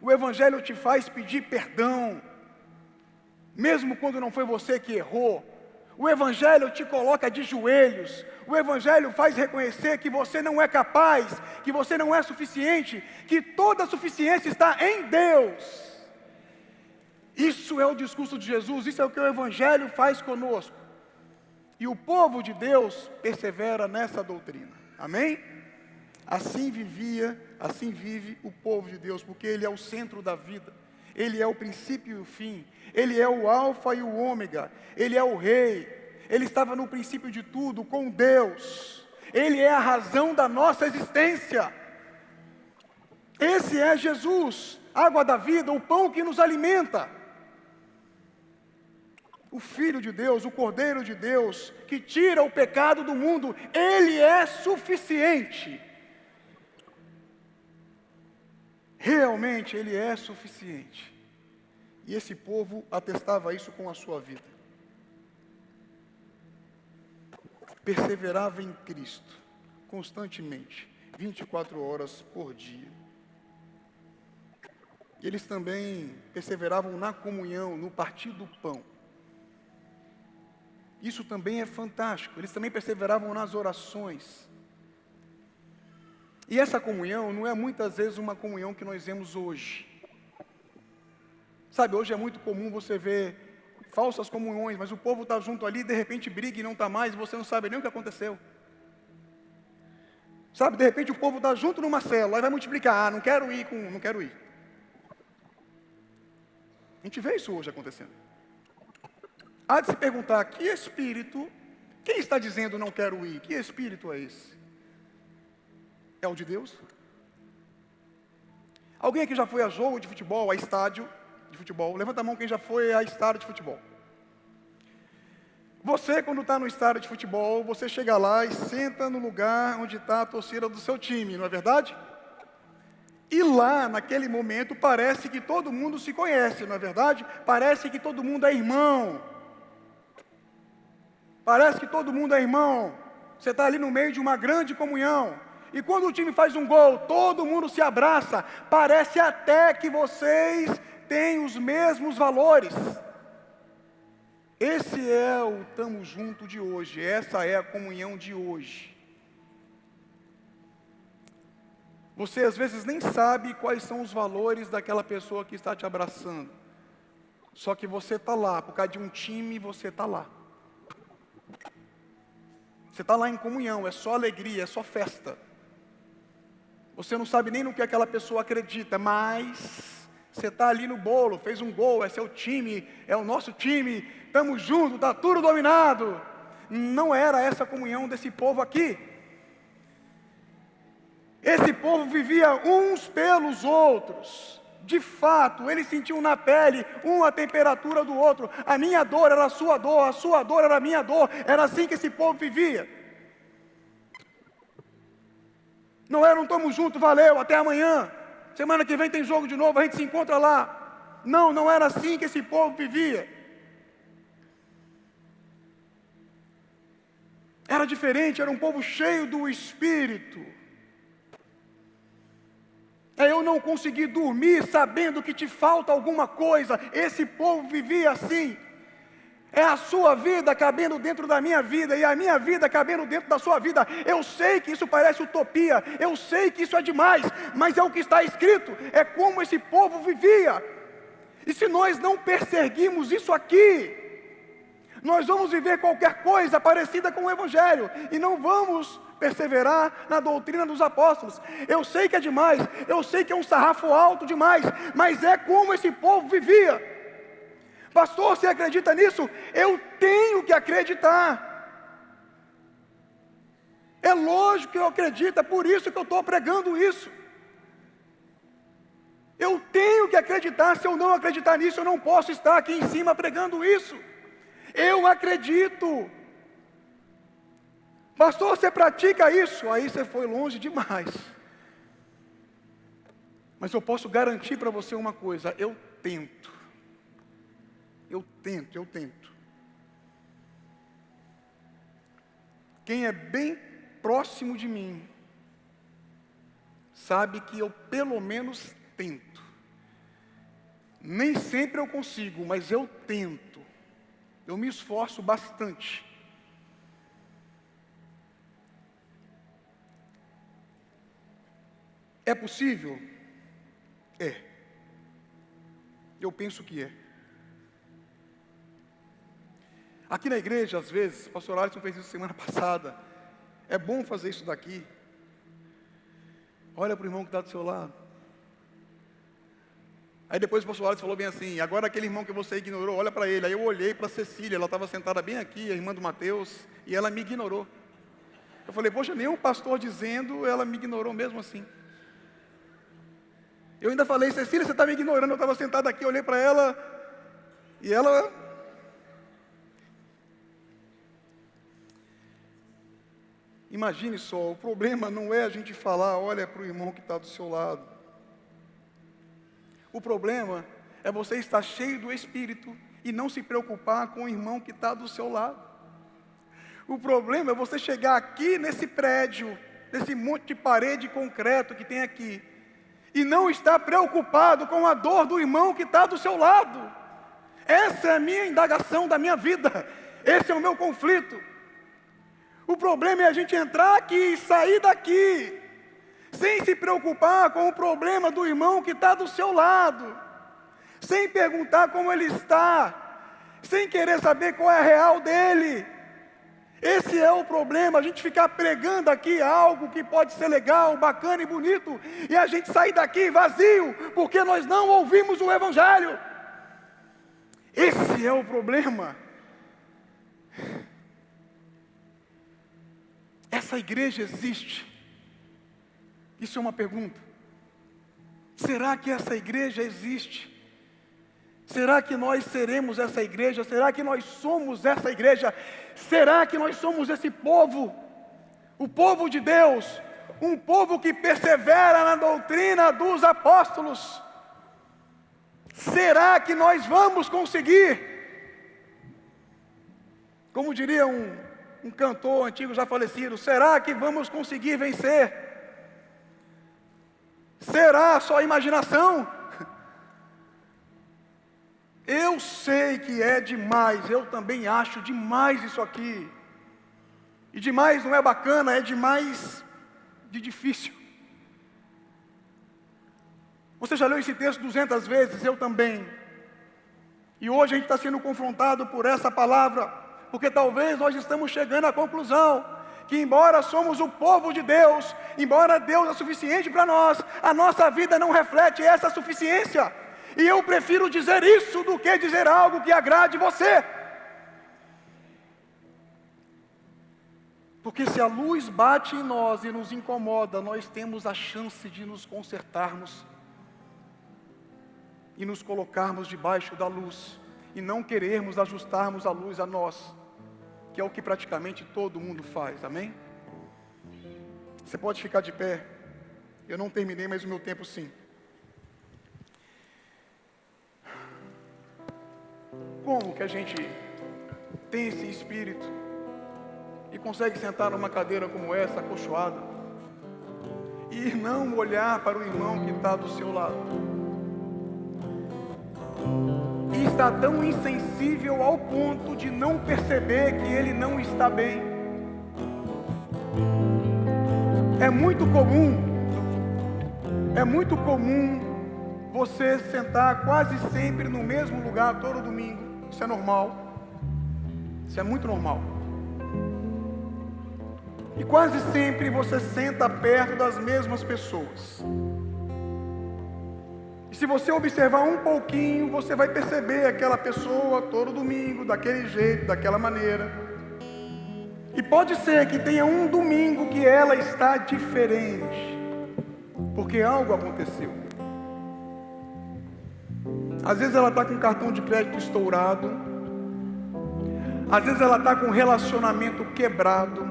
o Evangelho te faz pedir perdão, mesmo quando não foi você que errou. O Evangelho te coloca de joelhos. O Evangelho faz reconhecer que você não é capaz, que você não é suficiente, que toda a suficiência está em Deus. Isso é o discurso de Jesus, isso é o que o Evangelho faz conosco. E o povo de Deus persevera nessa doutrina. Amém? Assim vivia, assim vive o povo de Deus, porque Ele é o centro da vida. Ele é o princípio e o fim. Ele é o alfa e o ômega. Ele é o rei. Ele estava no princípio de tudo com Deus. Ele é a razão da nossa existência. Esse é Jesus, água da vida, o pão que nos alimenta. O Filho de Deus, o Cordeiro de Deus, que tira o pecado do mundo, Ele é suficiente. Realmente Ele é suficiente. E esse povo atestava isso com a sua vida. Perseverava em Cristo, constantemente, 24 horas por dia. Eles também perseveravam na comunhão, no partir do pão. Isso também é fantástico. Eles também perseveravam nas orações. E essa comunhão não é muitas vezes uma comunhão que nós vemos hoje. Sabe, hoje é muito comum você ver falsas comunhões, mas o povo está junto ali, de repente briga e não está mais, e você não sabe nem o que aconteceu. Sabe, de repente o povo está junto numa célula, aí vai multiplicar, não quero ir. A gente vê isso hoje acontecendo. Há de se perguntar, que espírito, quem está dizendo não quero ir? Que espírito é esse? É o de Deus? Alguém aqui já foi a jogo de futebol, a estádio de futebol? Levanta a mão quem já foi a estádio de futebol. Você, quando está no estádio de futebol, você chega lá e senta no lugar onde está a torcida do seu time, não é verdade? E lá, naquele momento, parece que todo mundo se conhece, não é verdade? Parece que todo mundo é irmão. Parece que todo mundo é irmão. Você está ali no meio de uma grande comunhão. E quando o time faz um gol, todo mundo se abraça. Parece até que vocês têm os mesmos valores. Esse é o tamo junto de hoje. Essa é a comunhão de hoje. Você às vezes nem sabe quais são os valores daquela pessoa que está te abraçando. Só que você está lá, por causa de um time, você está lá. Você está lá em comunhão, é só alegria, é só festa. Você não sabe nem no que aquela pessoa acredita, mas você está ali no bolo, fez um gol, é seu time, é o nosso time, estamos juntos, está tudo dominado. Não era essa a comunhão desse povo aqui. Esse povo vivia uns pelos outros. De fato, eles sentiam na pele a temperatura do outro. A minha dor era a sua dor era a minha dor. Era assim que esse povo vivia. Não era um tamo junto, valeu, até amanhã. Semana que vem tem jogo de novo, a gente se encontra lá. Não era assim que esse povo vivia. Era diferente, era um povo cheio do Espírito. Eu não consegui dormir sabendo que te falta alguma coisa. Esse povo vivia assim. É a sua vida cabendo dentro da minha vida e a minha vida cabendo dentro da sua vida. Eu sei que isso parece utopia, eu sei que isso é demais, mas é o que está escrito, é como esse povo vivia. E se nós não perseguirmos isso aqui, nós vamos viver qualquer coisa parecida com o Evangelho e não vamos perseverar na doutrina dos apóstolos. Eu sei que é demais, eu sei que é um sarrafo alto demais, mas é como esse povo vivia. Pastor, você acredita nisso? Eu tenho que acreditar. É lógico que eu acredito, é por isso que eu estou pregando isso. Eu tenho que acreditar, se eu não acreditar nisso, eu não posso estar aqui em cima pregando isso. Eu acredito. Pastor, você pratica isso? Aí você foi longe demais. Mas eu posso garantir para você uma coisa, eu tento. Eu tento. Quem é bem próximo de mim, sabe que eu pelo menos tento. Nem sempre eu consigo, mas eu tento. eu me esforço bastante. É possível? É. Eu penso que é. Aqui na igreja, às vezes, o pastor Alisson fez isso semana passada. É bom fazer isso daqui. Olha para o irmão que está do seu lado. Aí depois o pastor Alisson falou bem assim: agora aquele irmão que você ignorou, olha para ele. Aí eu olhei para a Cecília, ela estava sentada bem aqui, a irmã do Mateus, e ela me ignorou. Eu falei, poxa, nenhum pastor dizendo, ela me ignorou mesmo assim. Eu ainda falei, Cecília, você está me ignorando. Eu estava sentado aqui, olhei para ela, e ela... Imagine só, o problema não é a gente falar, olha para o irmão que está do seu lado. O problema é você estar cheio do Espírito e não se preocupar com o irmão que está do seu lado. O problema é você chegar aqui nesse prédio, nesse monte de parede de concreto que tem aqui, e não estar preocupado com a dor do irmão que está do seu lado. Essa é a minha indagação da minha vida. Esse é o meu conflito. O problema é a gente entrar aqui e sair daqui, sem se preocupar com o problema do irmão que está do seu lado, sem perguntar como ele está, sem querer saber qual é a real dele. Esse é o problema, a gente ficar pregando aqui algo que pode ser legal, bacana e bonito, e a gente sair daqui vazio, porque nós não ouvimos o Evangelho. Esse é o problema. Essa igreja existe? Isso é uma pergunta. Será que essa igreja existe? Será que nós seremos essa igreja? Será que nós somos essa igreja? Será que nós somos esse povo? O povo de Deus, um povo que persevera na doutrina dos apóstolos. Será que nós vamos conseguir? Como diria um cantor antigo já falecido, será que vamos conseguir vencer? Será só imaginação? Eu sei que é demais, eu também acho demais isso aqui. E demais não é bacana, é demais de difícil. Você já leu esse texto 200 vezes, eu também. E hoje a gente está sendo confrontado por essa palavra, porque talvez nós estamos chegando à conclusão que embora somos o povo de Deus, embora Deus é suficiente para nós, a nossa vida não reflete essa suficiência. E eu prefiro dizer isso do que dizer algo que agrade você. Porque se a luz bate em nós e nos incomoda, nós temos a chance de nos consertarmos e nos colocarmos debaixo da luz e não querermos ajustarmos a luz a nós, que é o que praticamente todo mundo faz, amém? Você pode ficar de pé. Eu não terminei, mas o meu tempo sim. Como que a gente tem esse espírito e consegue sentar numa cadeira como essa, acolchoada, e não olhar para o irmão que está do seu lado? E está tão insensível ao ponto de não perceber que ele não está bem. É muito comum você sentar quase sempre no mesmo lugar todo domingo. Isso é normal. Isso é muito normal. E quase sempre você senta perto das mesmas pessoas. E se você observar um pouquinho, você vai perceber aquela pessoa todo domingo, daquele jeito, daquela maneira. E pode ser que tenha um domingo que ela está diferente, porque algo aconteceu. Às vezes ela está com cartão de crédito estourado, às vezes ela está com um relacionamento quebrado,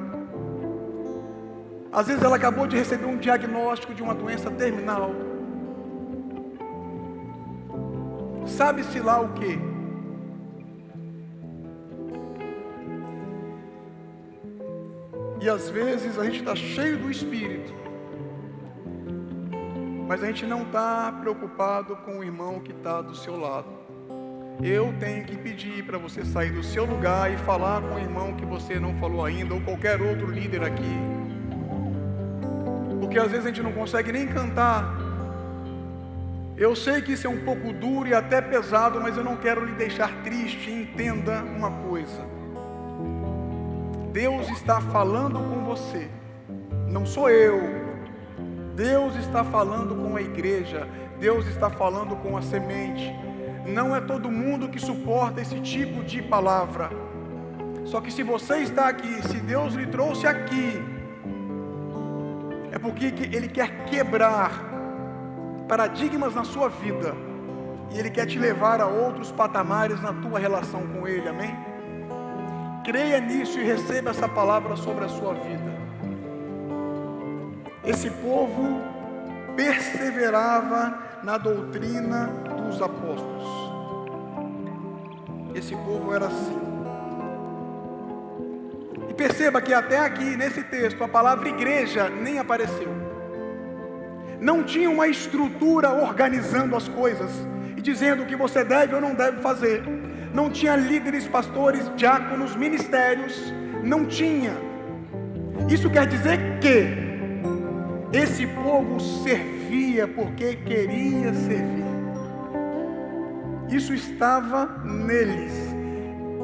às vezes ela acabou de receber um diagnóstico de uma doença terminal, sabe-se lá o quê? E às vezes a gente está cheio do Espírito, mas a gente não está preocupado com o irmão que está do seu lado. eu tenho que pedir para você sair do seu lugar e falar com o irmão que você não falou ainda, ou qualquer outro líder aqui. Porque às vezes a gente não consegue nem cantar. Eu sei que isso é um pouco duro e até pesado, mas eu não quero lhe deixar triste. Entenda uma coisa: Deus está falando com você, não sou eu. Deus está falando com a igreja, Deus está falando com a semente. Não é todo mundo que suporta esse tipo de palavra. Só que se você está aqui, se Deus lhe trouxe aqui, é porque Ele quer quebrar paradigmas na sua vida, e Ele quer te levar a outros patamares na tua relação com Ele, amém? Creia nisso e receba essa palavra sobre a sua vida. Esse povo perseverava na doutrina dos apóstolos. Esse povo era assim. E perceba que até aqui, nesse texto, a palavra igreja nem apareceu. Não tinha uma estrutura organizando as coisas e dizendo o que você deve ou não deve fazer. Não tinha líderes, pastores, diáconos, ministérios. Não tinha. Isso quer dizer que esse povo servia porque queria servir. Isso estava neles.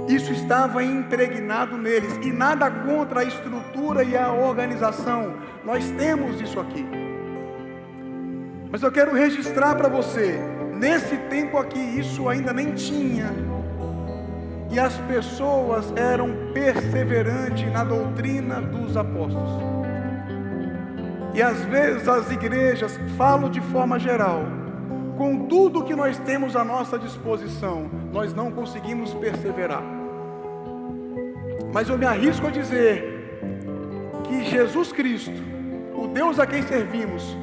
Isso estava impregnado neles. E nada contra a estrutura e a organização. Nós temos isso aqui. Mas eu quero registrar para você, nesse tempo aqui, isso ainda nem tinha. E as pessoas eram perseverantes na doutrina dos apóstolos. E às vezes as igrejas, falo de forma geral, com tudo que nós temos à nossa disposição, nós não conseguimos perseverar. Mas eu me arrisco a dizer que Jesus Cristo, o Deus a quem servimos,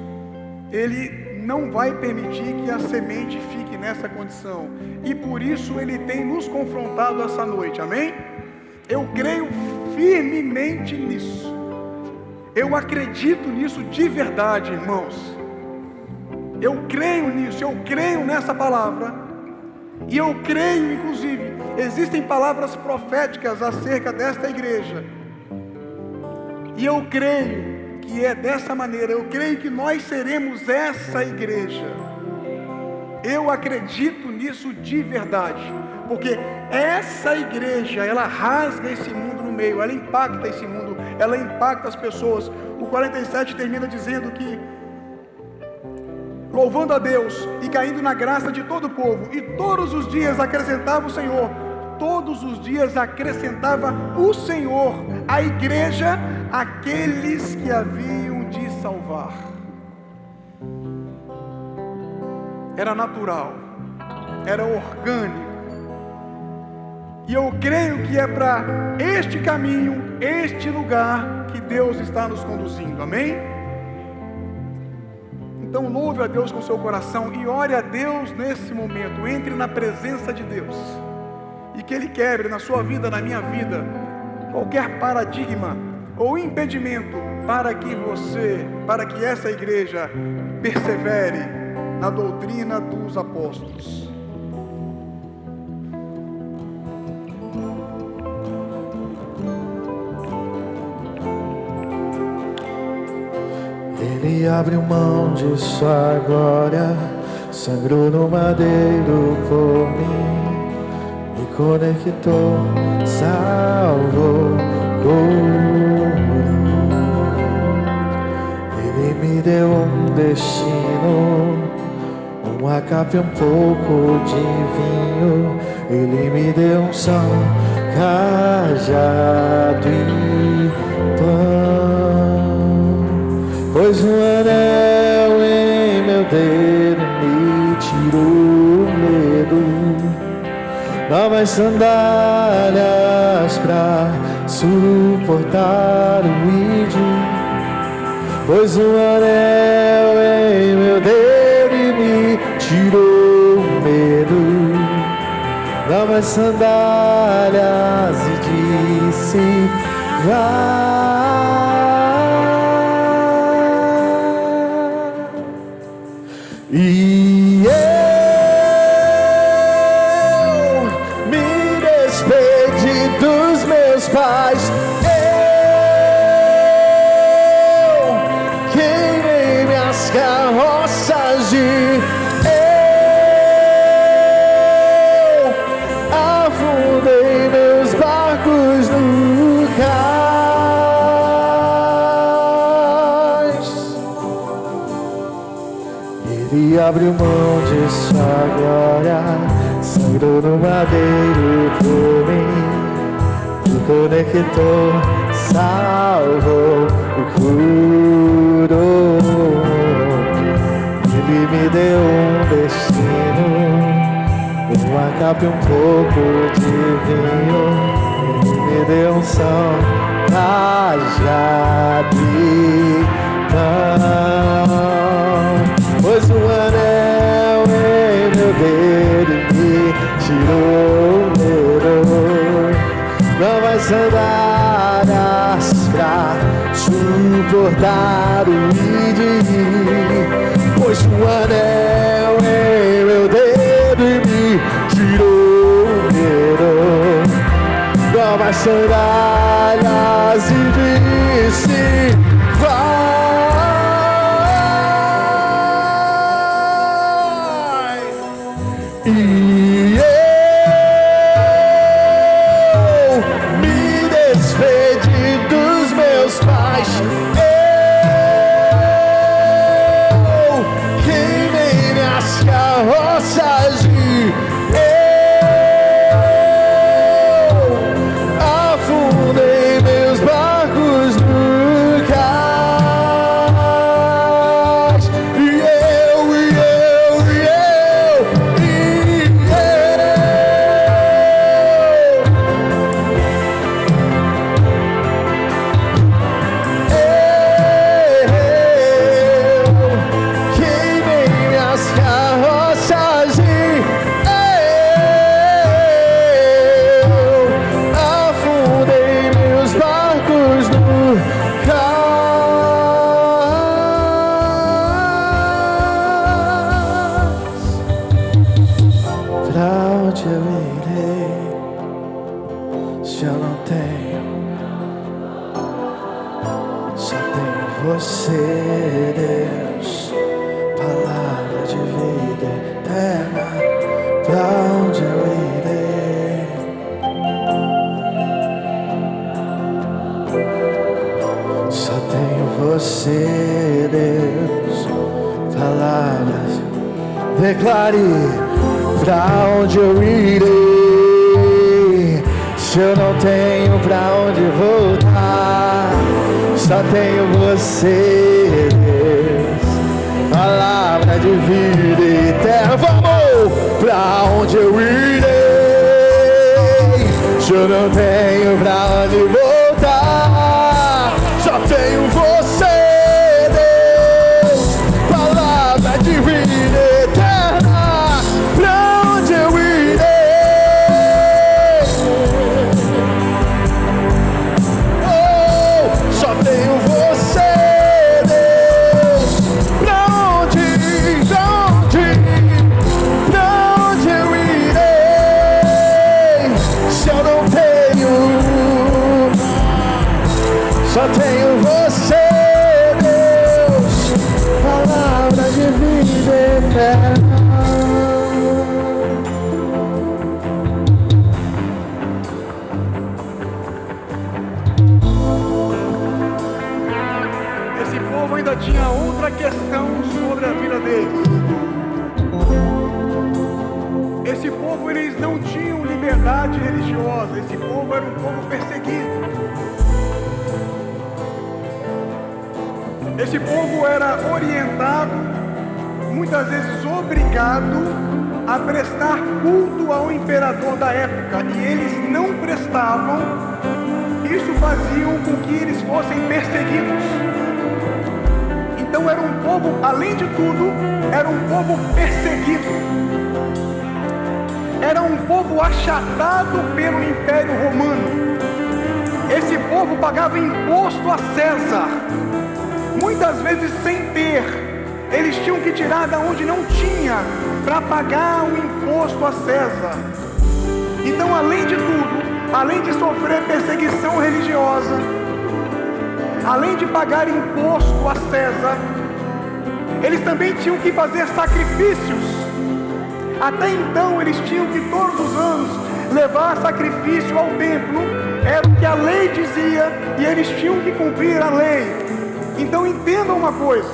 Ele não vai permitir que a semente fique nessa condição. E por isso Ele tem nos confrontado essa noite, amém? Eu creio firmemente nisso. Eu acredito nisso de verdade, irmãos. Eu creio nisso, eu creio nessa palavra. E eu creio, inclusive, existem palavras proféticas acerca desta igreja. E eu creio que é dessa maneira, eu creio que nós seremos essa igreja. Eu acredito nisso de verdade. Porque essa igreja, ela rasga esse mundo no meio, ela impacta esse mundo, ela impacta as pessoas. O 47 termina dizendo que, louvando a Deus e caindo na graça de todo o povo, e todos os dias acrescentava o Senhor, todos os dias acrescentava o Senhor à igreja aqueles que haviam de salvar. Era natural, era orgânico. E eu creio que é para este caminho, este lugar que Deus está nos conduzindo, amém? Então louve a Deus com o seu coração e ore a Deus nesse momento. Entre na presença de Deus e que Ele quebre na sua vida, na minha vida, qualquer paradigma ou impedimento para que essa igreja persevere na doutrina dos apóstolos. Ele abriu mão de sua glória, sangrou no madeiro por mim, me conectou, salvou, curou. Ele me deu um destino, uma capa e um pouco de vinho. Ele me deu um sal, cajado e pão. Pois um anel em meu dedo me tirou o medo, novas sandálias pra suportar o ídio. Pois um anel em meu dedo me tirou o medo, novas sandálias e disse: vai. E eu e abriu mão de sua glória, sangrou no madeiro por mim, me conectou, salvou e curou. Ele me deu um destino, uma capa e um pouco de vinho. Ele me deu um som, cajado e pão. Pôs um anel em meu dedo e me tirou o medo. Novas sandálias pra suportar o ir. Pôs um anel em meu dedo e me tirou o medo. Novas sandálias e disse: vai. E eu me despedi dos meus pais. Carroças e eu afundei meus barcos no cais. E eu queimei minhas carroças e eu afundei meus barcos no cais. Pra onde eu irei se eu não tenho? Só tenho você, Deus, palavra de vida eterna. Pra onde eu irei? Só tenho você, Deus, palavras. Declare: pra onde eu irei? Se eu não tenho pra onde voltar, só tenho você, Deus, palavra de vida eterna. Vamos! Pra onde eu irei? Se eu não tenho pra onde voltar, só tenho você, Deus, palavra de vida eterna. Pra onde eu irei? Oh, só tenho você, Deus. Pra onde eu irei? Se eu não tenho, só tenho você, Deus, palavra de vida eterna. Esse povo ainda tinha outra questão sobre a vida deles. Esse povo, eles não tinham liberdade religiosa. Esse povo era um povo perseguido. Esse povo era orientado, muitas vezes obrigado, a prestar culto ao imperador da época. E eles não prestavam. Isso faziam com que eles fossem perseguidos. Então era um povo, além de tudo, era um povo perseguido. Era um povo achatado pelo Império Romano. Esse povo pagava imposto a César, muitas vezes sem ter. Eles tinham que tirar da onde não tinha para pagar o imposto a César. Então, além de tudo, além de sofrer perseguição religiosa, além de pagar imposto a César, eles também tinham que fazer sacrifícios. Até então eles tinham que todos os anos levar sacrifício ao templo. Era o que a lei dizia e eles tinham que cumprir a lei. Então entendam uma coisa: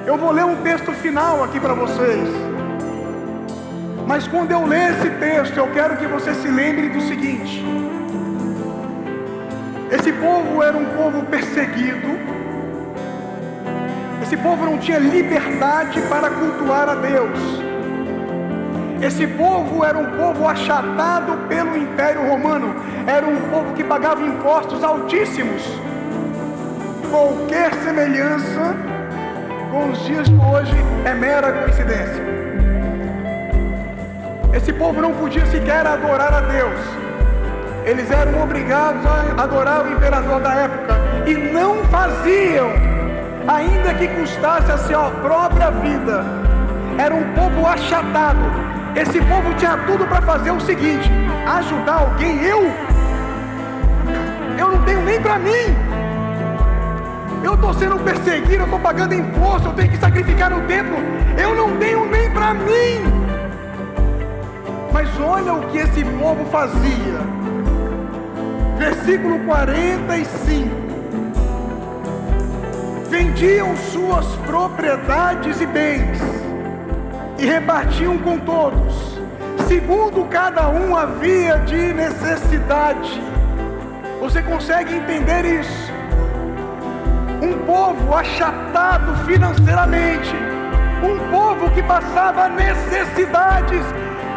Eu vou ler um texto final aqui para vocês. Mas quando eu ler esse texto, eu quero que você se lembre do seguinte: esse povo era um povo perseguido. Esse povo não tinha liberdade para cultuar a Deus. Esse povo era um povo achatado pelo Império Romano. Era um povo que pagava impostos altíssimos. Qualquer semelhança com os dias de hoje é mera coincidência. Esse povo não podia sequer adorar a Deus. Eles eram obrigados a adorar o imperador da época, e não faziam, ainda que custasse a sua própria vida. Era um povo achatado. Esse povo tinha tudo para fazer o seguinte: ajudar alguém. Eu não tenho nem para mim. Eu estou sendo perseguido, eu estou pagando imposto, eu tenho que sacrificar no templo. Eu não tenho nem para mim. Mas olha o que esse povo fazia. Versículo 45. Vendiam suas propriedades e bens e repartiam com todos, segundo cada um havia de necessidade. Você consegue entender isso? Um povo achatado financeiramente, um povo que passava necessidades,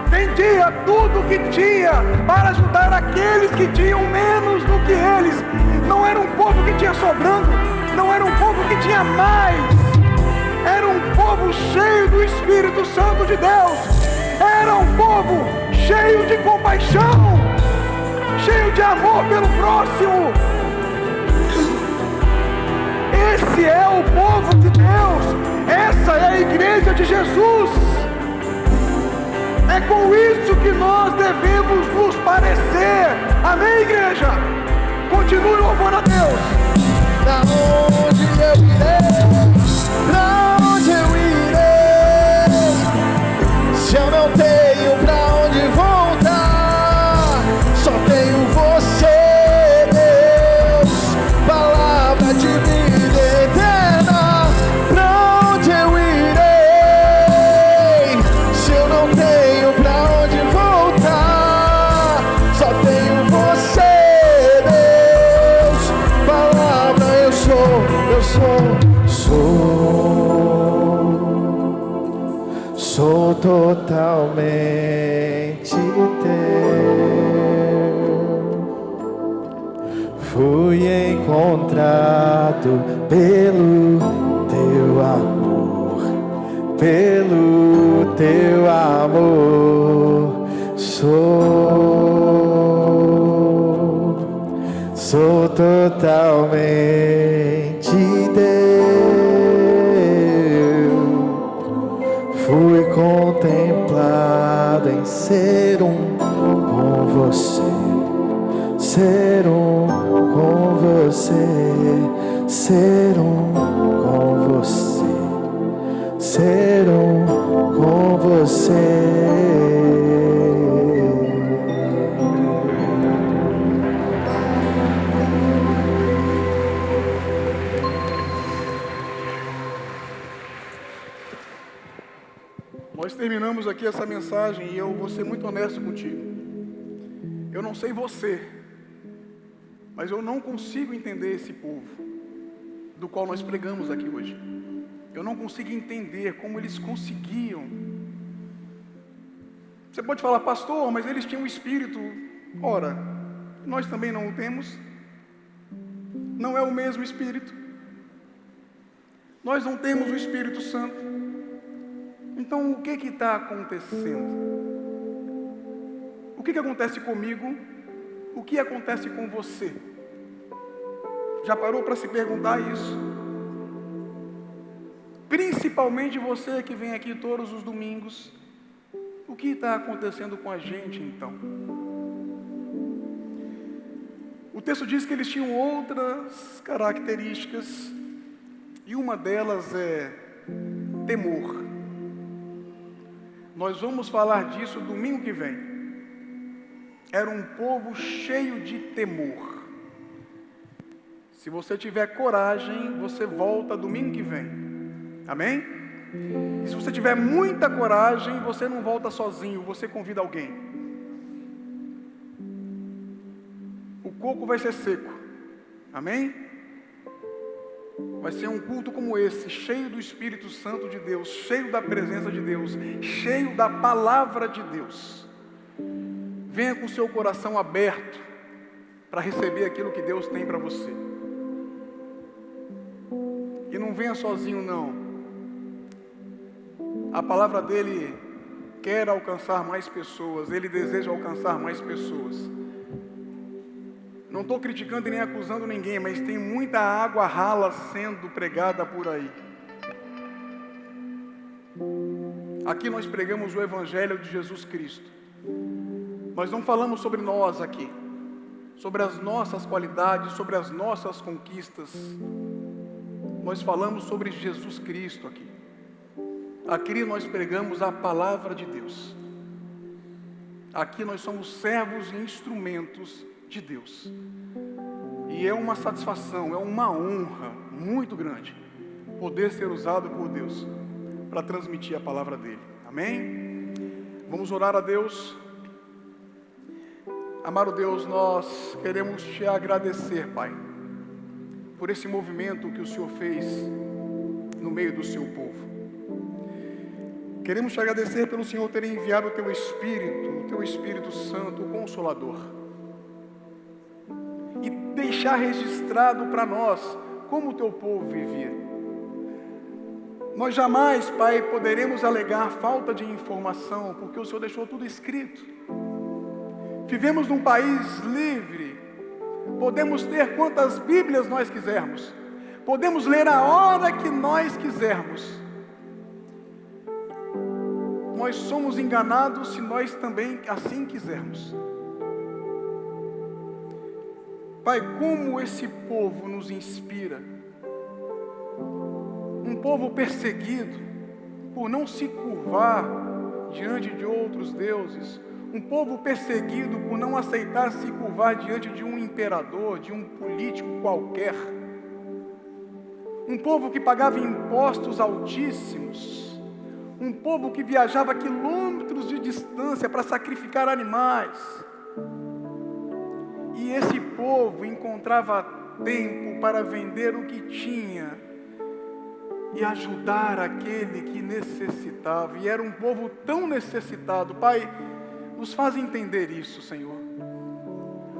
vendia tudo que tinha para ajudar aqueles que tinham menos do que eles. Não era um povo que tinha sobrando, não era um povo que tinha mais. Era um povo cheio do Espírito Santo de Deus. Era um povo cheio de compaixão, cheio de amor pelo próximo. Esse é o povo de Deus. Essa é a igreja de Jesus. É com isso que nós devemos nos parecer. Amém, igreja? Continue louvando a Deus. Pra onde eu irei? Pra onde eu irei? Se eu não tenho pra onde voltar, só tenho você, Deus, palavra de vida eterna. Pra onde eu irei? Se eu não tenho pra onde voltar, só tenho você, Deus, palavra. Eu sou totalmente teu. Fui encontrado pelo teu amor, pelo teu amor. Sou totalmente teu. Fui contemplado em ser um com você, ser um com você, ser um com você, ser um com você. Nós terminamos aqui essa mensagem e eu vou ser muito honesto contigo. Eu não sei você, mas eu não consigo entender esse povo do qual nós pregamos aqui hoje. Eu não consigo entender como eles conseguiam. Você pode falar, pastor, mas eles tinham um espírito. Ora, nós também não o temos. Não é o mesmo espírito. Nós não temos o Espírito Santo. Então, o que está acontecendo? O que acontece comigo? O que acontece com você? Já parou para se perguntar isso? Principalmente você que vem aqui todos os domingos. O que está acontecendo com a gente, então? O texto diz que eles tinham outras características, e uma delas é temor. Nós vamos falar disso domingo que vem. Era um povo cheio de temor. Se você tiver coragem, você volta domingo que vem. Amém? E se você tiver muita coragem, você não volta sozinho, você convida alguém. O coco vai ser seco. Amém? Vai ser um culto como esse, cheio do Espírito Santo de Deus, cheio da presença de Deus, cheio da palavra de Deus. Venha com seu coração aberto para receber aquilo que Deus tem para você. E não venha sozinho, não. A palavra dele quer alcançar mais pessoas, ele deseja alcançar mais pessoas. Não estou criticando e nem acusando ninguém, mas tem muita água rala sendo pregada por aí. Aqui nós pregamos o Evangelho de Jesus Cristo. Nós não falamos sobre nós aqui, sobre as nossas qualidades, sobre as nossas conquistas. Nós falamos sobre Jesus Cristo aqui. Aqui nós pregamos a palavra de Deus. Aqui nós somos servos e instrumentos de Deus. E é uma satisfação, é uma honra muito grande poder ser usado por Deus para transmitir a palavra dele. Amém? Vamos orar a Deus. Amado Deus, nós queremos te agradecer, Pai, por esse movimento que o Senhor fez no meio do seu povo. Queremos te agradecer pelo Senhor ter enviado o teu Espírito Santo, o Consolador, e deixar registrado para nós como o teu povo vivia. Nós jamais, Pai, poderemos alegar falta de informação, porque o Senhor deixou tudo escrito. Vivemos num país livre, podemos ter quantas Bíblias nós quisermos, podemos ler a hora que nós quisermos. Nós somos enganados se nós também assim quisermos. Pai, como esse povo nos inspira. Um povo perseguido por não se curvar diante de outros deuses. Um povo perseguido por não aceitar se curvar diante de um imperador, de um político qualquer. Um povo que pagava impostos altíssimos. Um povo que viajava quilômetros de distância para sacrificar animais. E esse povo encontrava tempo para vender o que tinha e ajudar aquele que necessitava. E era um povo tão necessitado. Pai, nos faz entender isso, Senhor.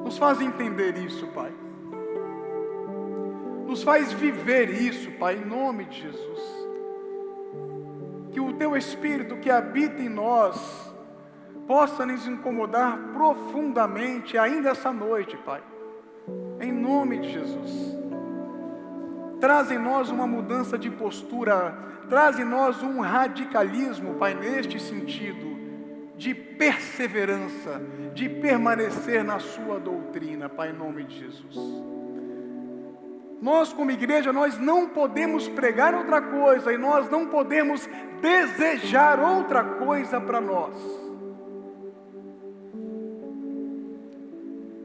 Nos faz entender isso, Pai. Nos faz viver isso, Pai, em nome de Jesus. Que o teu Espírito que habita em nós possa nos incomodar profundamente ainda essa noite, Pai. Em nome de Jesus. Traz em nós uma mudança de postura, traz em nós um radicalismo, Pai, neste sentido, de perseverança, de permanecer na sua doutrina, Pai, em nome de Jesus. Nós como igreja, nós não podemos pregar outra coisa, e nós não podemos desejar outra coisa para nós.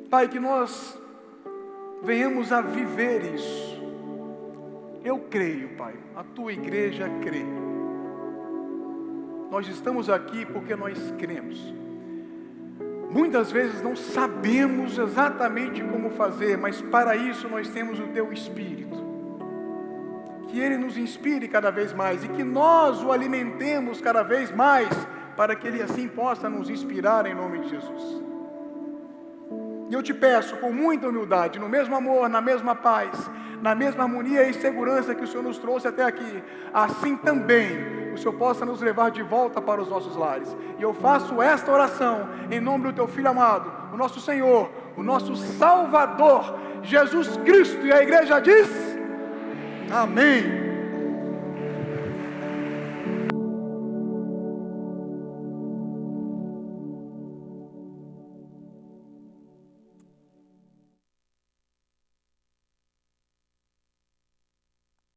Pai, que nós venhamos a viver isso. Eu creio, Pai, a tua igreja crê. Nós estamos aqui porque nós cremos. Muitas vezes não sabemos exatamente como fazer, mas para isso nós temos o teu Espírito. Que ele nos inspire cada vez mais e que nós o alimentemos cada vez mais, para que ele assim possa nos inspirar em nome de Jesus. E eu te peço com muita humildade, no mesmo amor, na mesma paz, na mesma harmonia e segurança que o Senhor nos trouxe até aqui, assim também o Senhor possa nos levar de volta para os nossos lares. E eu faço esta oração em nome do teu Filho amado, o nosso Senhor, o nosso Salvador, Jesus Cristo. E a igreja diz: amém.